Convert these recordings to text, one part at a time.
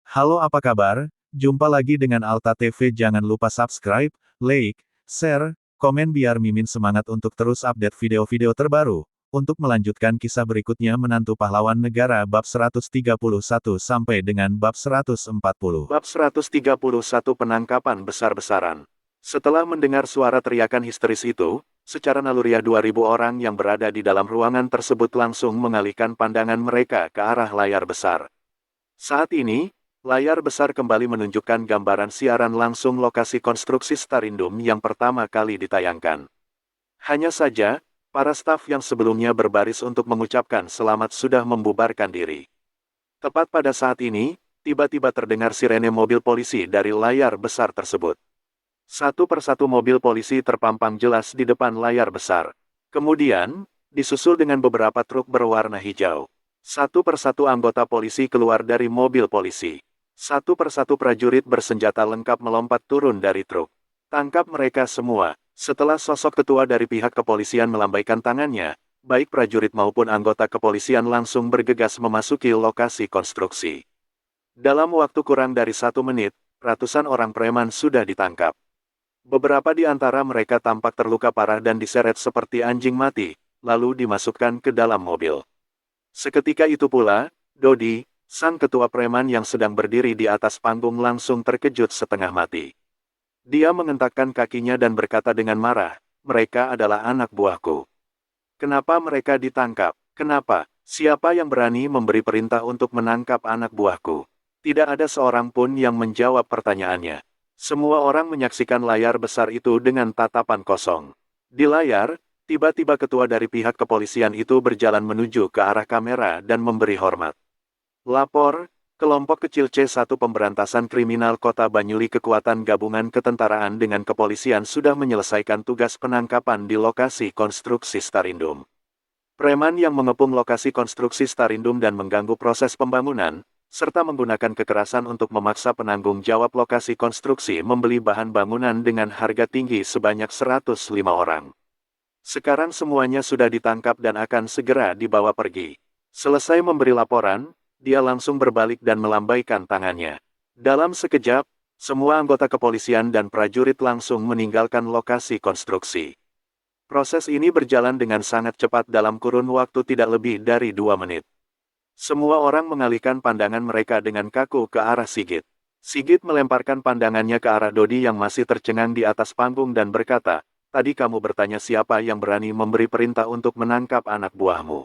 Halo apa kabar? Jumpa lagi dengan Alta TV, jangan lupa subscribe, like, share, komen biar Mimin semangat untuk terus update video-video terbaru. Untuk melanjutkan kisah berikutnya menantu pahlawan negara bab 131 sampai dengan bab 140. Bab 131 Penangkapan besar-besaran. Setelah mendengar suara teriakan histeris itu, secara naluriah 2000 orang yang berada di dalam ruangan tersebut langsung mengalihkan pandangan mereka ke arah layar besar. Saat ini, layar besar kembali menunjukkan gambaran siaran langsung lokasi konstruksi Starindum yang pertama kali ditayangkan. Hanya saja, para staf yang sebelumnya berbaris untuk mengucapkan selamat sudah membubarkan diri. Tepat pada saat ini, tiba-tiba terdengar sirene mobil polisi dari layar besar tersebut. Satu persatu mobil polisi terpampang jelas di depan layar besar. Kemudian, disusul dengan beberapa truk berwarna hijau. Satu persatu anggota polisi keluar dari mobil polisi. Satu persatu prajurit bersenjata lengkap melompat turun dari truk. Tangkap mereka semua. Setelah sosok ketua dari pihak kepolisian melambaikan tangannya, baik prajurit maupun anggota kepolisian langsung bergegas memasuki lokasi konstruksi. Dalam waktu kurang dari 1 menit, ratusan orang preman sudah ditangkap. Beberapa di antara mereka tampak terluka parah dan diseret seperti anjing mati, lalu dimasukkan ke dalam mobil. Seketika itu pula, Dodi, sang ketua preman yang sedang berdiri di atas panggung langsung terkejut setengah mati. Dia mengentakkan kakinya dan berkata dengan marah, "Mereka adalah anak buahku. Kenapa mereka ditangkap? Kenapa? Siapa yang berani memberi perintah untuk menangkap anak buahku?" Tidak ada seorang pun yang menjawab pertanyaannya. Semua orang menyaksikan layar besar itu dengan tatapan kosong. Di layar, tiba-tiba ketua dari pihak kepolisian itu berjalan menuju ke arah kamera dan memberi hormat. Lapor, kelompok kecil C1 Pemberantasan Kriminal Kota Banyuli Kekuatan Gabungan Ketentaraan dengan Kepolisian sudah menyelesaikan tugas penangkapan di lokasi konstruksi Starindum. Preman yang mengepung lokasi konstruksi Starindum dan mengganggu proses pembangunan, serta menggunakan kekerasan untuk memaksa penanggung jawab lokasi konstruksi membeli bahan bangunan dengan harga tinggi sebanyak 105 orang. Sekarang semuanya sudah ditangkap dan akan segera dibawa pergi. Selesai memberi laporan, dia langsung berbalik dan melambaikan tangannya. Dalam sekejap, semua anggota kepolisian dan prajurit langsung meninggalkan lokasi konstruksi. Proses ini berjalan dengan sangat cepat dalam kurun waktu tidak lebih dari 2 menit. Semua orang mengalihkan pandangan mereka dengan kaku ke arah Sigit. Sigit melemparkan pandangannya ke arah Dodi yang masih tercengang di atas panggung dan berkata, "Tadi kamu bertanya siapa yang berani memberi perintah untuk menangkap anak buahmu.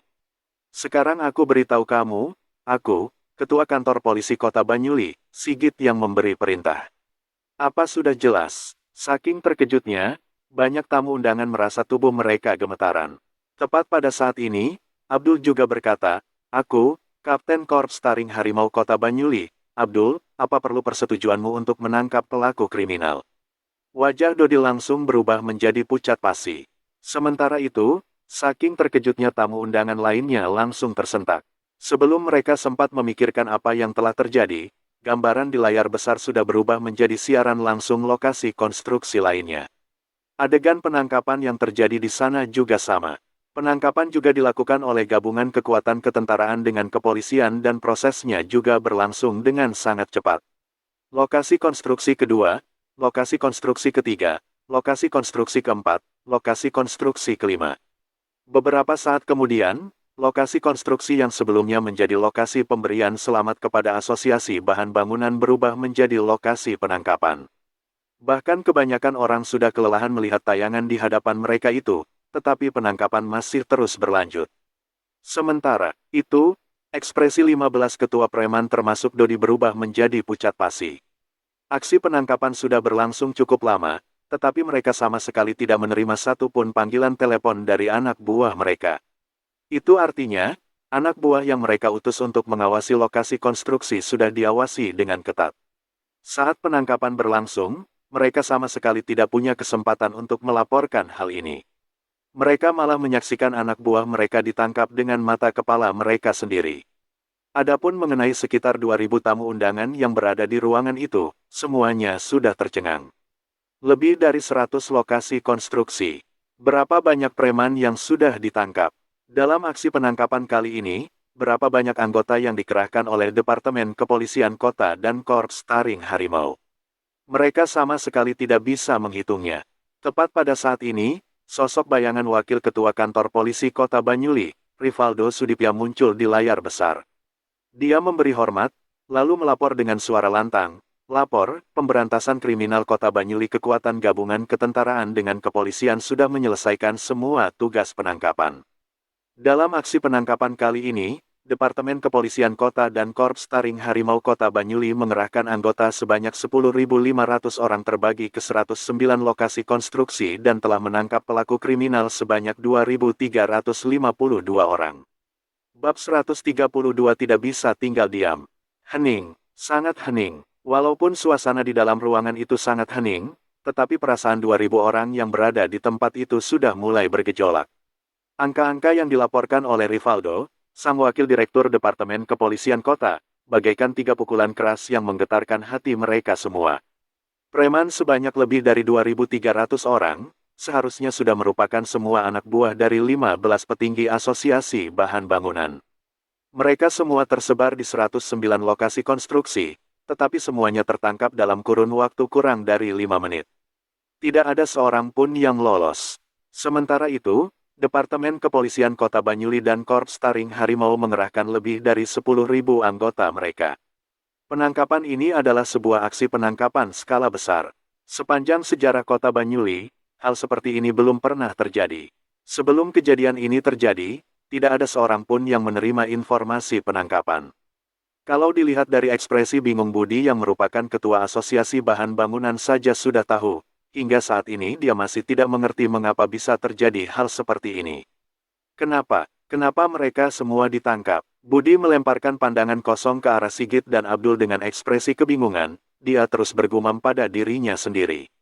Sekarang aku beritahu kamu, aku, Ketua Kantor Polisi Kota Banyuli, Sigit yang memberi perintah." Apa sudah jelas? Saking terkejutnya, banyak tamu undangan merasa tubuh mereka gemetaran. Tepat pada saat ini, Abdul juga berkata, "Aku, Kapten Korps Taring Harimau Kota Banyuli. Abdul, apa perlu persetujuanmu untuk menangkap pelaku kriminal?" Wajah Dodi langsung berubah menjadi pucat pasi. Sementara itu, saking terkejutnya tamu undangan lainnya langsung tersentak. Sebelum mereka sempat memikirkan apa yang telah terjadi, gambaran di layar besar sudah berubah menjadi siaran langsung lokasi konstruksi lainnya. Adegan penangkapan yang terjadi di sana juga sama. Penangkapan juga dilakukan oleh gabungan kekuatan ketentaraan dengan kepolisian dan prosesnya juga berlangsung dengan sangat cepat. Lokasi konstruksi kedua, lokasi konstruksi ketiga, lokasi konstruksi keempat, lokasi konstruksi kelima. Beberapa saat kemudian, lokasi konstruksi yang sebelumnya menjadi lokasi pemberian selamat kepada asosiasi bahan bangunan berubah menjadi lokasi penangkapan. Bahkan kebanyakan orang sudah kelelahan melihat tayangan di hadapan mereka itu, tetapi penangkapan masih terus berlanjut. Sementara itu, ekspresi 15 ketua preman termasuk Dodi berubah menjadi pucat pasi. Aksi penangkapan sudah berlangsung cukup lama, tetapi mereka sama sekali tidak menerima satupun panggilan telepon dari anak buah mereka. Itu artinya, anak buah yang mereka utus untuk mengawasi lokasi konstruksi sudah diawasi dengan ketat. Saat penangkapan berlangsung, mereka sama sekali tidak punya kesempatan untuk melaporkan hal ini. Mereka malah menyaksikan anak buah mereka ditangkap dengan mata kepala mereka sendiri. Adapun mengenai sekitar 2000 tamu undangan yang berada di ruangan itu, semuanya sudah tercengang. Lebih dari 100 lokasi konstruksi. Berapa banyak preman yang sudah ditangkap? Dalam aksi penangkapan kali ini, berapa banyak anggota yang dikerahkan oleh Departemen Kepolisian Kota dan Korps Taring Harimau. Mereka sama sekali tidak bisa menghitungnya. Tepat pada saat ini, sosok bayangan Wakil Ketua Kantor Polisi Kota Banyuli, Rivaldo Sudipya muncul di layar besar. Dia memberi hormat, lalu melapor dengan suara lantang. Lapor, pemberantasan kriminal Kota Banyuli Kekuatan Gabungan Ketentaraan dengan Kepolisian sudah menyelesaikan semua tugas penangkapan. Dalam aksi penangkapan kali ini, Departemen Kepolisian Kota dan Korps Taring Harimau Kota Banyuli mengerahkan anggota sebanyak 10.500 orang terbagi ke 109 lokasi konstruksi dan telah menangkap pelaku kriminal sebanyak 2.352 orang. Bab 132 tidak bisa tinggal diam. Hening, sangat hening. Walaupun suasana di dalam ruangan itu sangat hening, tetapi perasaan 2.000 orang yang berada di tempat itu sudah mulai bergejolak. Angka-angka yang dilaporkan oleh Rivaldo, sang wakil direktur Departemen Kepolisian Kota, bagaikan 3 pukulan keras yang menggetarkan hati mereka semua. Preman sebanyak lebih dari 2.300 orang, seharusnya sudah merupakan semua anak buah dari 15 petinggi asosiasi bahan bangunan. Mereka semua tersebar di 109 lokasi konstruksi, tetapi semuanya tertangkap dalam kurun waktu kurang dari 5 menit. Tidak ada seorang pun yang lolos. Sementara itu, Departemen Kepolisian Kota Banyuli dan Korps Taring Harimau mengerahkan lebih dari 10.000 anggota mereka. Penangkapan ini adalah sebuah aksi penangkapan skala besar. Sepanjang sejarah Kota Banyuli, hal seperti ini belum pernah terjadi. Sebelum kejadian ini terjadi, tidak ada seorang pun yang menerima informasi penangkapan. Kalau dilihat dari ekspresi bingung Budi yang merupakan ketua asosiasi bahan bangunan saja sudah tahu, hingga saat ini dia masih tidak mengerti mengapa bisa terjadi hal seperti ini. Kenapa mereka semua ditangkap? Budi melemparkan pandangan kosong ke arah Sigit dan Abdul dengan ekspresi kebingungan, dia terus bergumam pada dirinya sendiri.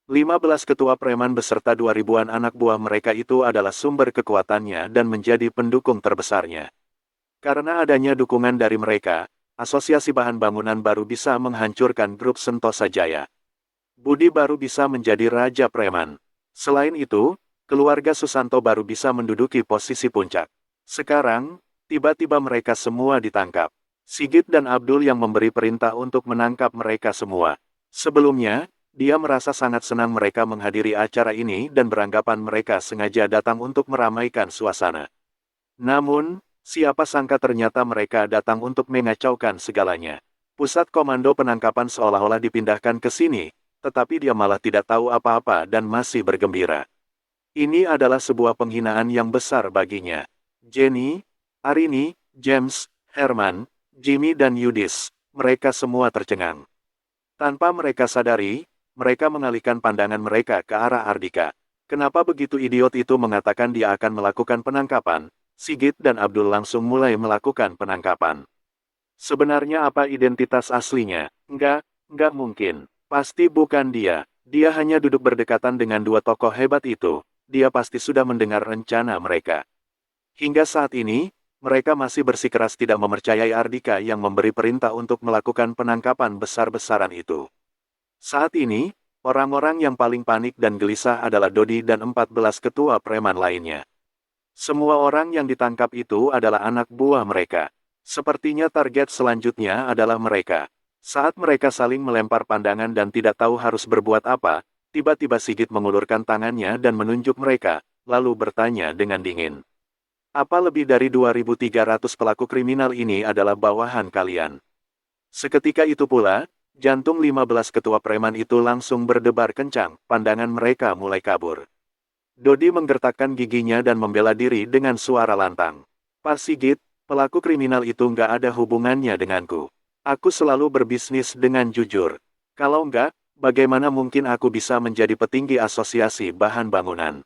15 ketua preman beserta 2.000-an anak buah mereka itu adalah sumber kekuatannya dan menjadi pendukung terbesarnya. Karena adanya dukungan dari mereka, asosiasi bahan bangunan baru bisa menghancurkan grup Sentosa Jaya. Budi baru bisa menjadi raja preman. Selain itu, keluarga Susanto baru bisa menduduki posisi puncak. Sekarang, tiba-tiba mereka semua ditangkap. Sigit dan Abdul yang memberi perintah untuk menangkap mereka semua. Sebelumnya, dia merasa sangat senang mereka menghadiri acara ini dan beranggapan mereka sengaja datang untuk meramaikan suasana. Namun, siapa sangka ternyata mereka datang untuk mengacaukan segalanya. Pusat komando penangkapan seolah-olah dipindahkan ke sini, tetapi dia malah tidak tahu apa-apa dan masih bergembira. Ini adalah sebuah penghinaan yang besar baginya. Jenny, Arini, James, Herman, Jimmy dan Yudis, mereka semua tercengang. Tanpa mereka sadari, mereka mengalihkan pandangan mereka ke arah Ardika. Kenapa begitu idiot itu mengatakan dia akan melakukan penangkapan? Sigit dan Abdul langsung mulai melakukan penangkapan. Sebenarnya apa identitas aslinya? Enggak mungkin. Pasti bukan dia. Dia hanya duduk berdekatan dengan 2 tokoh hebat itu. Dia pasti sudah mendengar rencana mereka. Hingga saat ini, mereka masih bersikeras tidak mempercayai Ardika yang memberi perintah untuk melakukan penangkapan besar-besaran itu. Saat ini, orang-orang yang paling panik dan gelisah adalah Dodi dan 14 ketua preman lainnya. Semua orang yang ditangkap itu adalah anak buah mereka. Sepertinya target selanjutnya adalah mereka. Saat mereka saling melempar pandangan dan tidak tahu harus berbuat apa, tiba-tiba Sigit mengulurkan tangannya dan menunjuk mereka, lalu bertanya dengan dingin. Apa lebih dari 2.300 pelaku kriminal ini adalah bawahan kalian? Seketika itu pula, jantung 15 ketua preman itu langsung berdebar kencang, pandangan mereka mulai kabur. Dodi menggertakkan giginya dan membela diri dengan suara lantang. Pak Sigit, pelaku kriminal itu nggak ada hubungannya denganku. Aku selalu berbisnis dengan jujur. Kalau enggak, bagaimana mungkin aku bisa menjadi petinggi asosiasi bahan bangunan?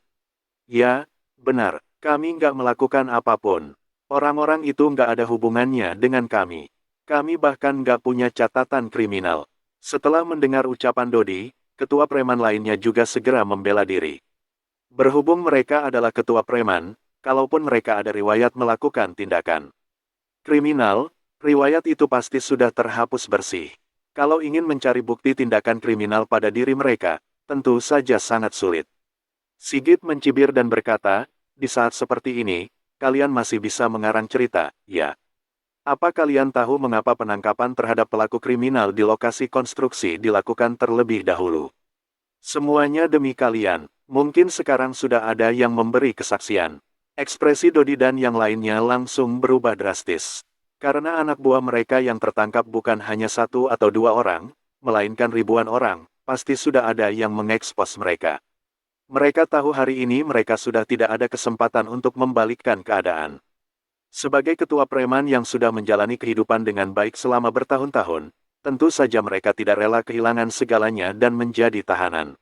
Ya, benar, kami nggak melakukan apapun. Orang-orang itu nggak ada hubungannya dengan kami. Kami bahkan nggak punya catatan kriminal. Setelah mendengar ucapan Dodi, ketua preman lainnya juga segera membela diri. Berhubung mereka adalah ketua preman, kalaupun mereka ada riwayat melakukan tindakan kriminal, riwayat itu pasti sudah terhapus bersih. Kalau ingin mencari bukti tindakan kriminal pada diri mereka, tentu saja sangat sulit. Sigit mencibir dan berkata, di saat seperti ini, kalian masih bisa mengarang cerita, ya? Apa kalian tahu mengapa penangkapan terhadap pelaku kriminal di lokasi konstruksi dilakukan terlebih dahulu? Semuanya demi kalian. Mungkin sekarang sudah ada yang memberi kesaksian. Ekspresi Dodi dan yang lainnya langsung berubah drastis. Karena anak buah mereka yang tertangkap bukan hanya satu atau dua orang, melainkan ribuan orang, pasti sudah ada yang mengekspos mereka. Mereka tahu hari ini mereka sudah tidak ada kesempatan untuk membalikkan keadaan. Sebagai ketua preman yang sudah menjalani kehidupan dengan baik selama bertahun-tahun, tentu saja mereka tidak rela kehilangan segalanya dan menjadi tahanan.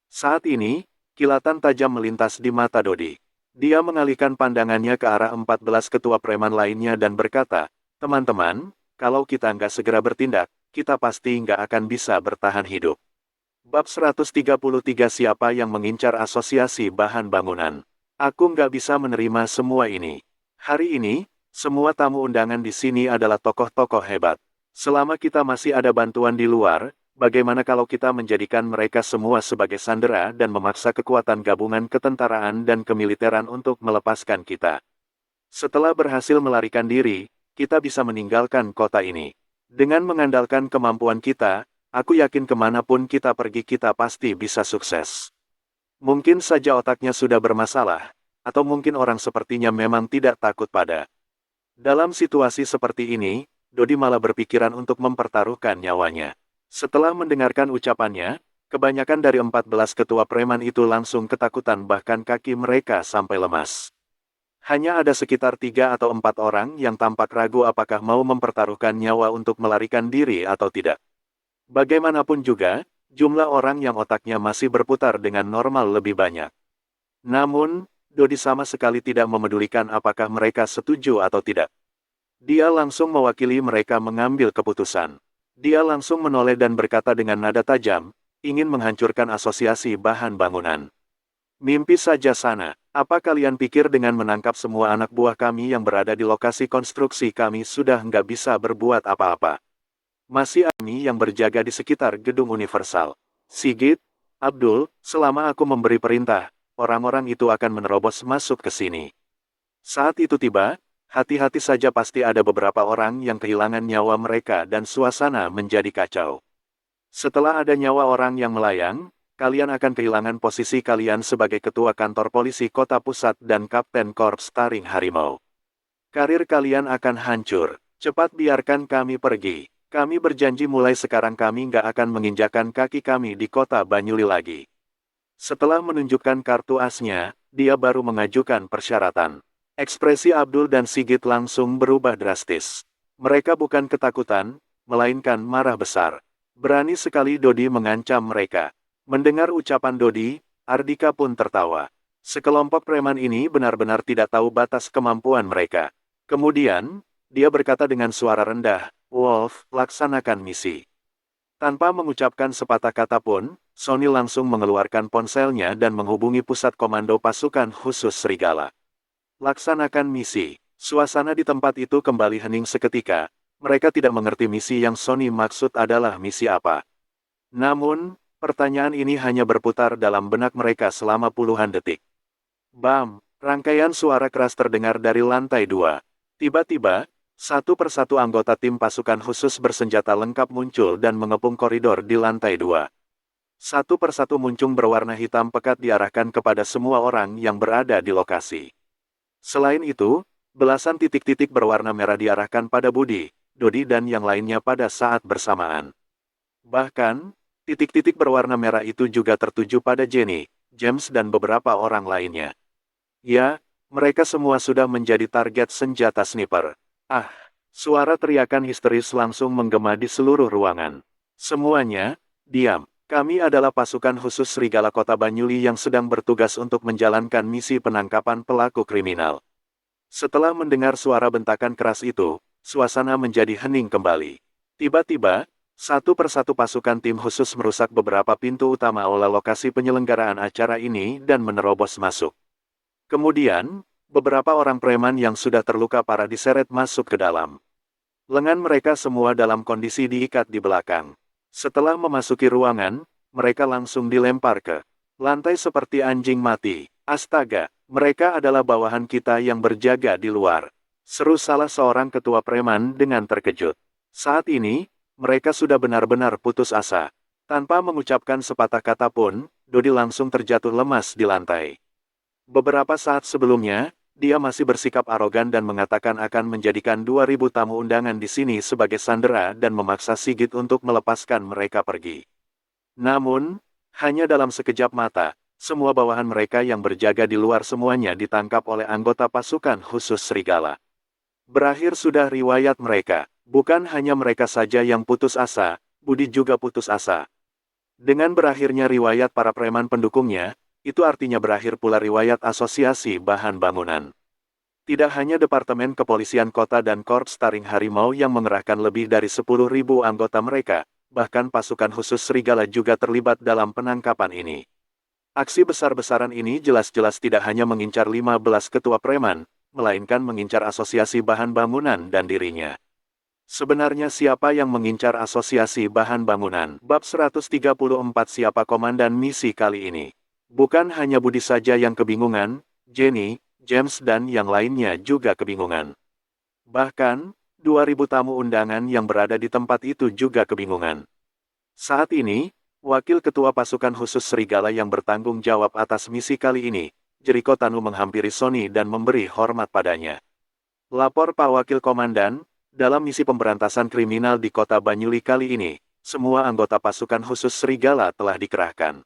Saat ini, kilatan tajam melintas di mata Dodi. Dia mengalihkan pandangannya ke arah 14 ketua preman lainnya dan berkata, "Teman-teman, kalau kita nggak segera bertindak, kita pasti nggak akan bisa bertahan hidup." Bab 133 Siapa yang mengincar asosiasi bahan bangunan? Aku nggak bisa menerima semua ini. Hari ini, semua tamu undangan di sini adalah tokoh-tokoh hebat. Selama kita masih ada bantuan di luar, bagaimana kalau kita menjadikan mereka semua sebagai sandera dan memaksa kekuatan gabungan ketentaraan dan kemiliteran untuk melepaskan kita? Setelah berhasil melarikan diri, kita bisa meninggalkan kota ini. Dengan mengandalkan kemampuan kita, aku yakin kemanapun kita pergi kita pasti bisa sukses. Mungkin saja otaknya sudah bermasalah. Atau mungkin orang sepertinya memang tidak takut pada. Dalam situasi seperti ini, Dodi malah berpikiran untuk mempertaruhkan nyawanya. Setelah mendengarkan ucapannya, kebanyakan dari 14 ketua preman itu langsung ketakutan bahkan kaki mereka sampai lemas. Hanya ada sekitar 3 atau 4 orang yang tampak ragu apakah mau mempertaruhkan nyawa untuk melarikan diri atau tidak. Bagaimanapun juga, jumlah orang yang otaknya masih berputar dengan normal lebih banyak. Namun, Dodi sama sekali tidak memedulikan apakah mereka setuju atau tidak. Dia langsung mewakili mereka mengambil keputusan. Dia langsung menoleh dan berkata dengan nada tajam, ingin menghancurkan asosiasi bahan bangunan. Mimpi saja sana, apa kalian pikir dengan menangkap semua anak buah kami yang berada di lokasi konstruksi kami sudah nggak bisa berbuat apa-apa? Masih kami yang berjaga di sekitar gedung Universal. Sigit, Abdul, selama aku memberi perintah, orang-orang itu akan menerobos masuk ke sini. Saat itu tiba, hati-hati saja pasti ada beberapa orang yang kehilangan nyawa mereka dan suasana menjadi kacau. Setelah ada nyawa orang yang melayang, kalian akan kehilangan posisi kalian sebagai ketua kantor polisi kota pusat dan kapten korps taring harimau. Karir kalian akan hancur. Cepat biarkan kami pergi. Kami berjanji mulai sekarang kami nggak akan menginjakan kaki kami di kota Banyuli lagi. Setelah menunjukkan kartu asnya, dia baru mengajukan persyaratan. Ekspresi Abdul dan Sigit langsung berubah drastis. Mereka bukan ketakutan, melainkan marah besar. Berani sekali Dodi mengancam mereka. Mendengar ucapan Dodi, Ardika pun tertawa. Sekelompok preman ini benar-benar tidak tahu batas kemampuan mereka. Kemudian, dia berkata dengan suara rendah, "Wolf, laksanakan misi." Tanpa mengucapkan sepatah kata pun, Sony langsung mengeluarkan ponselnya dan menghubungi pusat komando pasukan khusus Serigala. Laksanakan misi. Suasana di tempat itu kembali hening seketika. Mereka tidak mengerti misi yang Sony maksud adalah misi apa. Namun, pertanyaan ini hanya berputar dalam benak mereka selama puluhan detik. Bam! Rangkaian suara keras terdengar dari lantai 2. Tiba-tiba, satu persatu anggota tim pasukan khusus bersenjata lengkap muncul dan mengepung koridor di lantai 2. Satu persatu muncung berwarna hitam pekat diarahkan kepada semua orang yang berada di lokasi. Selain itu, belasan titik-titik berwarna merah diarahkan pada Budi, Dodi dan yang lainnya pada saat bersamaan. Bahkan, titik-titik berwarna merah itu juga tertuju pada Jenny, James dan beberapa orang lainnya. Ya, mereka semua sudah menjadi target senjata sniper. Ah, suara teriakan histeris langsung menggema di seluruh ruangan. Semuanya, diam. Kami adalah pasukan khusus Serigala Kota Banyuli yang sedang bertugas untuk menjalankan misi penangkapan pelaku kriminal. Setelah mendengar suara bentakan keras itu, suasana menjadi hening kembali. Tiba-tiba, satu persatu pasukan tim khusus merusak beberapa pintu utama oleh lokasi penyelenggaraan acara ini dan menerobos masuk. Kemudian, beberapa orang preman yang sudah terluka parah diseret masuk ke dalam. Lengan mereka semua dalam kondisi diikat di belakang. Setelah memasuki ruangan, mereka langsung dilempar ke lantai seperti anjing mati. Astaga, Mereka adalah bawahan kita yang berjaga di luar. Seru salah seorang ketua preman dengan terkejut. Saat ini, mereka sudah benar-benar putus asa. Tanpa mengucapkan sepatah kata pun, Dodi langsung terjatuh lemas di lantai. Beberapa saat sebelumnya, dia masih bersikap arogan dan mengatakan akan menjadikan 2.000 tamu undangan di sini sebagai sandera dan memaksa Sigit untuk melepaskan mereka pergi. Namun, hanya dalam sekejap mata, semua bawahan mereka yang berjaga di luar semuanya ditangkap oleh anggota pasukan khusus serigala. Berakhir sudah riwayat mereka. Bukan hanya mereka saja yang putus asa, Budi juga putus asa. Dengan berakhirnya riwayat para preman pendukungnya, itu artinya berakhir pula riwayat Asosiasi Bahan Bangunan. Tidak hanya Departemen Kepolisian Kota dan Korps Taring Harimau yang mengerahkan lebih dari 10.000 anggota mereka, bahkan pasukan khusus serigala juga terlibat dalam penangkapan ini. Aksi besar-besaran ini jelas-jelas tidak hanya mengincar 15 ketua preman, melainkan mengincar Asosiasi Bahan Bangunan dan dirinya. Sebenarnya siapa yang mengincar Asosiasi Bahan Bangunan? Bab 134. Siapa komandan misi kali ini? Bukan hanya Budi saja yang kebingungan, Jenny, James dan yang lainnya juga kebingungan. Bahkan, 2.000 tamu undangan yang berada di tempat itu juga kebingungan. Saat ini, Wakil Ketua Pasukan Khusus Serigala yang bertanggung jawab atas misi kali ini, Jericho Tanu menghampiri Sony dan memberi hormat padanya. Lapor Pak Wakil Komandan, dalam misi pemberantasan kriminal di kota Banyuli kali ini, semua anggota pasukan khusus serigala telah dikerahkan.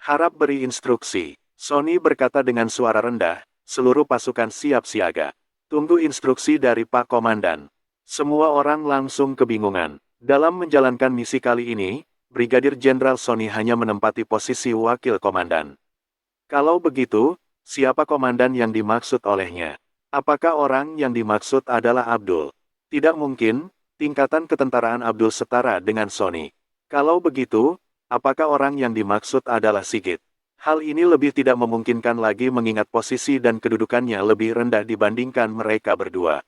Harap beri instruksi. Sony berkata dengan suara rendah, seluruh pasukan siap siaga. Tunggu instruksi dari Pak Komandan. Semua orang langsung kebingungan. Dalam menjalankan misi kali ini, Brigadir Jenderal Sony hanya menempati posisi Wakil Komandan. Kalau begitu, siapa komandan yang dimaksud olehnya? Apakah orang yang dimaksud adalah Abdul? Tidak mungkin, tingkatan ketentaraan Abdul setara dengan Sony. Kalau begitu, apakah orang yang dimaksud adalah Sigit? Hal ini lebih tidak memungkinkan lagi mengingat posisi dan kedudukannya lebih rendah dibandingkan mereka berdua.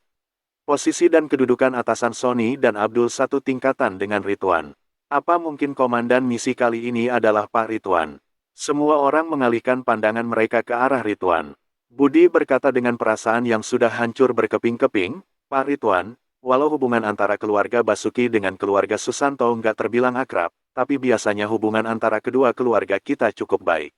Posisi dan kedudukan atasan Sony dan Abdul satu tingkatan dengan Ridwan. Apa mungkin komandan misi kali ini adalah Pak Ridwan? Semua orang mengalihkan pandangan mereka ke arah Ridwan. Budi berkata dengan perasaan yang sudah hancur berkeping-keping, Pak Ridwan, walau hubungan antara keluarga Basuki dengan keluarga Susanto nggak terbilang akrab, tapi biasanya hubungan antara kedua keluarga kita cukup baik.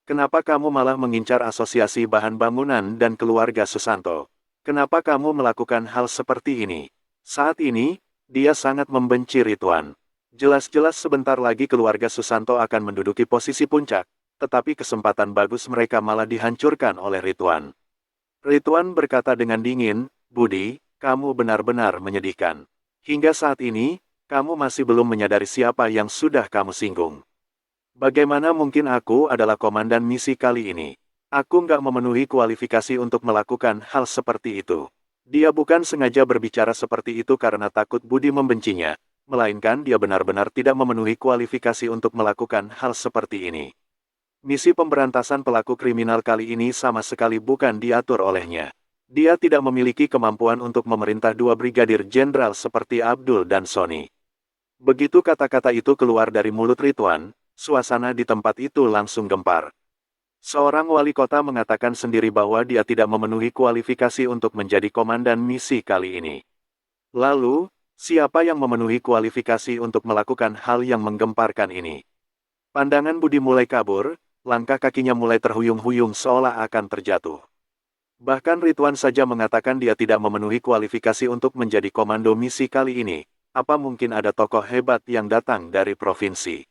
Kenapa kamu malah mengincar Asosiasi Bahan Bangunan dan keluarga Susanto? Kenapa kamu melakukan hal seperti ini? Saat ini, dia sangat membenci Ridwan. Jelas-jelas sebentar lagi keluarga Susanto akan menduduki posisi puncak, tetapi kesempatan bagus mereka malah dihancurkan oleh Ridwan. Ridwan berkata dengan dingin, Budi, kamu benar-benar menyedihkan. Hingga saat ini, kamu masih belum menyadari siapa yang sudah kamu singgung. Bagaimana mungkin aku adalah komandan misi kali ini? Aku nggak memenuhi kualifikasi untuk melakukan hal seperti itu. Dia bukan sengaja berbicara seperti itu karena takut Budi membencinya, melainkan dia benar-benar tidak memenuhi kualifikasi untuk melakukan hal seperti ini. Misi pemberantasan pelaku kriminal kali ini sama sekali bukan diatur olehnya. Dia tidak memiliki kemampuan untuk memerintah dua brigadir jenderal seperti Abdul dan Sony. Begitu kata-kata itu keluar dari mulut Ridwan, suasana di tempat itu langsung gempar. Seorang wali kota mengatakan sendiri bahwa dia tidak memenuhi kualifikasi untuk menjadi komandan misi kali ini. Lalu, siapa yang memenuhi kualifikasi untuk melakukan hal yang menggemparkan ini? Pandangan Budi mulai kabur, langkah kakinya mulai terhuyung-huyung seolah akan terjatuh. Bahkan Ridwan saja mengatakan dia tidak memenuhi kualifikasi untuk menjadi komando misi kali ini. Apa mungkin ada tokoh hebat yang datang dari provinsi?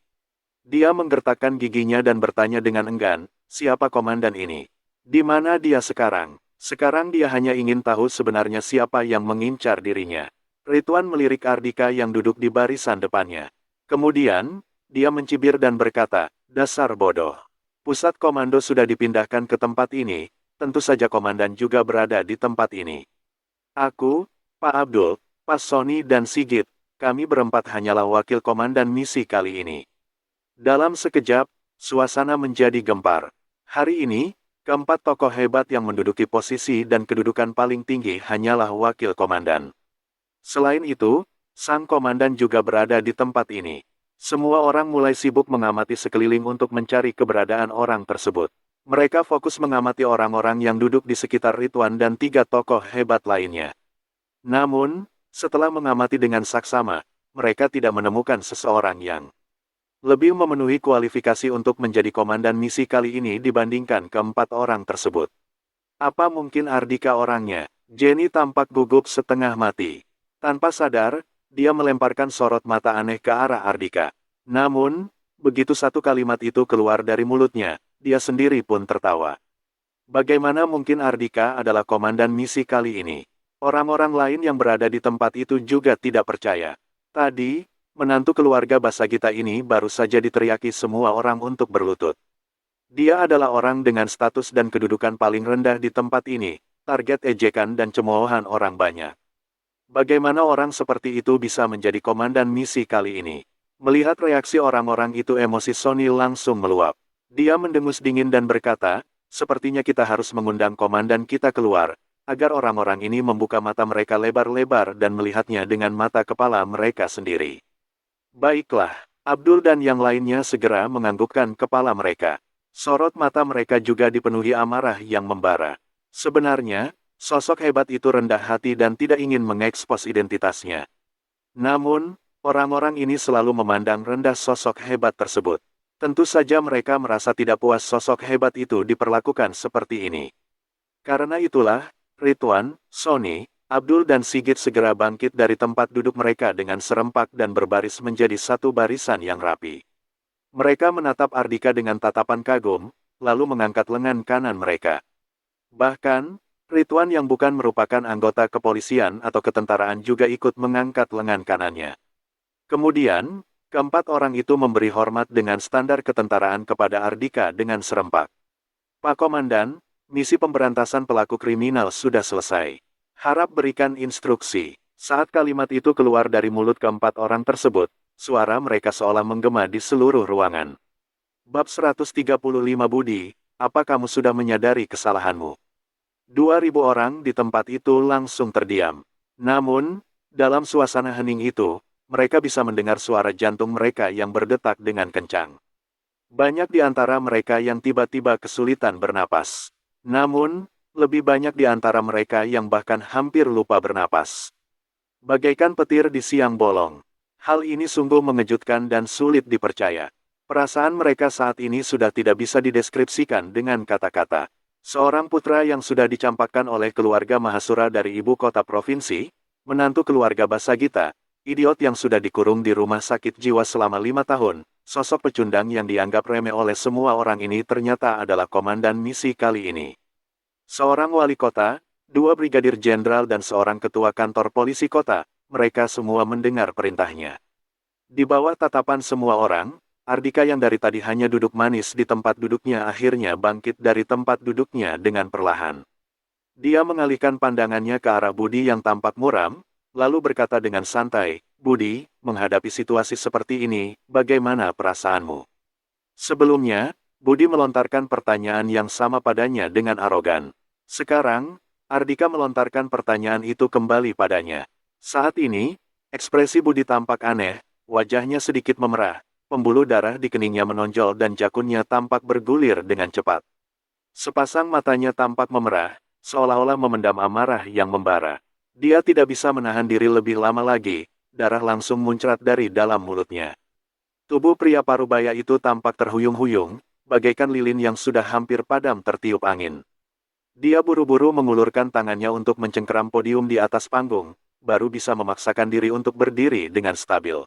Dia menggertakkan giginya dan bertanya dengan enggan, siapa komandan ini? Di mana dia sekarang? Sekarang dia hanya ingin tahu sebenarnya siapa yang mengincar dirinya. Ridwan melirik Ardika yang duduk di barisan depannya. Kemudian, dia mencibir dan berkata, dasar bodoh. Pusat komando sudah dipindahkan ke tempat ini, tentu saja komandan juga berada di tempat ini. Aku, Pak Abdul, Pak Sony dan Sigit, kami berempat hanyalah wakil komandan misi kali ini. Dalam sekejap, suasana menjadi gempar. Hari ini, keempat tokoh hebat yang menduduki posisi dan kedudukan paling tinggi hanyalah wakil komandan. Selain itu, sang komandan juga berada di tempat ini. Semua orang mulai sibuk mengamati sekeliling untuk mencari keberadaan orang tersebut. Mereka fokus mengamati orang-orang yang duduk di sekitar Ridwan dan 3 tokoh hebat lainnya. Namun, setelah mengamati dengan saksama, mereka tidak menemukan seseorang yang lebih memenuhi kualifikasi untuk menjadi komandan misi kali ini dibandingkan keempat orang tersebut. Apa mungkin Ardika orangnya? Jenny tampak gugup setengah mati. Tanpa sadar, dia melemparkan sorot mata aneh ke arah Ardika. Namun, begitu satu kalimat itu keluar dari mulutnya, dia sendiri pun tertawa. Bagaimana mungkin Ardika adalah komandan misi kali ini? Orang-orang lain yang berada di tempat itu juga tidak percaya. Tadi, menantu keluarga Basagita ini baru saja diteriaki semua orang untuk berlutut. Dia adalah orang dengan status dan kedudukan paling rendah di tempat ini, target ejekan dan cemoohan orang banyak. Bagaimana orang seperti itu bisa menjadi komandan misi kali ini? Melihat reaksi orang-orang itu, emosi Sony langsung meluap. Dia mendengus dingin dan berkata, sepertinya kita harus mengundang komandan kita keluar, agar orang-orang ini membuka mata mereka lebar-lebar dan melihatnya dengan mata kepala mereka sendiri. Baiklah, Abdul dan yang lainnya segera menganggukkan kepala mereka. Sorot mata mereka juga dipenuhi amarah yang membara. Sebenarnya, sosok hebat itu rendah hati dan tidak ingin mengekspos identitasnya. Namun, orang-orang ini selalu memandang rendah sosok hebat tersebut. Tentu saja mereka merasa tidak puas sosok hebat itu diperlakukan seperti ini. Karena itulah, Ridwan, Sony, Abdul dan Sigit segera bangkit dari tempat duduk mereka dengan serempak dan berbaris menjadi satu barisan yang rapi. Mereka menatap Ardika dengan tatapan kagum, lalu mengangkat lengan kanan mereka. Bahkan, Ridwan yang bukan merupakan anggota kepolisian atau ketentaraan juga ikut mengangkat lengan kanannya. Kemudian, keempat orang itu memberi hormat dengan standar ketentaraan kepada Ardika dengan serempak. Pak Komandan, misi pemberantasan pelaku kriminal sudah selesai. Harap berikan instruksi. Saat kalimat itu keluar dari mulut keempat orang tersebut, suara mereka seolah menggema di seluruh ruangan. Bab 135 Budi, apa kamu sudah menyadari kesalahanmu? 2.000 orang di tempat itu langsung terdiam. Namun, dalam suasana hening itu, mereka bisa mendengar suara jantung mereka yang berdetak dengan kencang. Banyak di antara mereka yang tiba-tiba kesulitan bernapas. Namun, lebih banyak di antara mereka yang bahkan hampir lupa bernapas. Bagaikan petir di siang bolong. Hal ini sungguh mengejutkan dan sulit dipercaya. Perasaan mereka saat ini sudah tidak bisa dideskripsikan dengan kata-kata. Seorang putra yang sudah dicampakkan oleh keluarga Mahasura dari ibu kota provinsi, menantu keluarga Basagita, idiot yang sudah dikurung di rumah sakit jiwa selama 5 tahun, sosok pecundang yang dianggap remeh oleh semua orang ini ternyata adalah komandan misi kali ini. Seorang wali kota, 2 brigadir jenderal dan seorang ketua kantor polisi kota, mereka semua mendengar perintahnya. Di bawah tatapan semua orang, Ardika yang dari tadi hanya duduk manis di tempat duduknya akhirnya bangkit dari tempat duduknya dengan perlahan. Dia mengalihkan pandangannya ke arah Budi yang tampak muram, lalu berkata dengan santai, Budi, menghadapi situasi seperti ini, bagaimana perasaanmu? Sebelumnya, Budi melontarkan pertanyaan yang sama padanya dengan arogan. Sekarang, Ardika melontarkan pertanyaan itu kembali padanya. Saat ini, ekspresi Budi tampak aneh, wajahnya sedikit memerah, pembuluh darah di keningnya menonjol dan jakunnya tampak bergulir dengan cepat. Sepasang matanya tampak memerah, seolah-olah memendam amarah yang membara. Dia tidak bisa menahan diri lebih lama lagi, darah langsung muncrat dari dalam mulutnya. Tubuh pria parubaya itu tampak terhuyung-huyung, bagaikan lilin yang sudah hampir padam tertiup angin. Dia buru-buru mengulurkan tangannya untuk mencengkeram podium di atas panggung, baru bisa memaksakan diri untuk berdiri dengan stabil.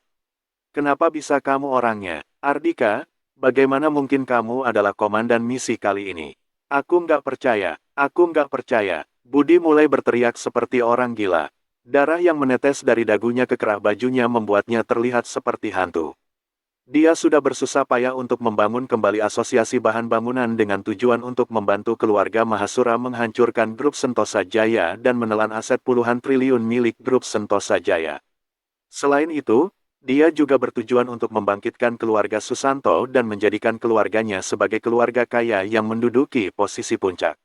Kenapa bisa kamu orangnya? Ardika, bagaimana mungkin kamu adalah komandan misi kali ini? Aku nggak percaya, aku nggak percaya. Budi mulai berteriak seperti orang gila. Darah yang menetes dari dagunya ke kerah bajunya membuatnya terlihat seperti hantu. Dia sudah bersusah payah untuk membangun kembali asosiasi bahan bangunan dengan tujuan untuk membantu keluarga Mahasura menghancurkan grup Sentosa Jaya dan menelan aset puluhan triliun milik grup Sentosa Jaya. Selain itu, dia juga bertujuan untuk membangkitkan keluarga Susanto dan menjadikan keluarganya sebagai keluarga kaya yang menduduki posisi puncak.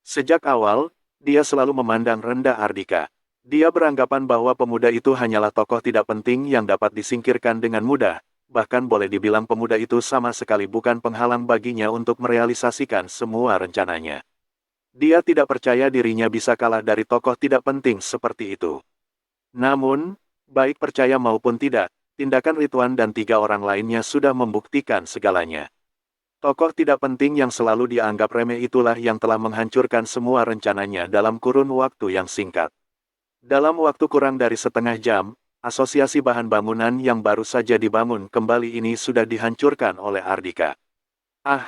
Sejak awal, dia selalu memandang rendah Ardika. Dia beranggapan bahwa pemuda itu hanyalah tokoh tidak penting yang dapat disingkirkan dengan mudah. bahkan boleh dibilang pemuda itu sama sekali bukan penghalang baginya untuk merealisasikan semua rencananya. Dia tidak percaya dirinya bisa kalah dari tokoh tidak penting seperti itu. Namun, baik percaya maupun tidak, tindakan Ridwan dan 3 orang lainnya sudah membuktikan segalanya. Tokoh tidak penting yang selalu dianggap remeh itulah yang telah menghancurkan semua rencananya dalam kurun waktu yang singkat. Dalam waktu kurang dari setengah jam, asosiasi bahan bangunan yang baru saja dibangun kembali ini sudah dihancurkan oleh Ardika. Ah,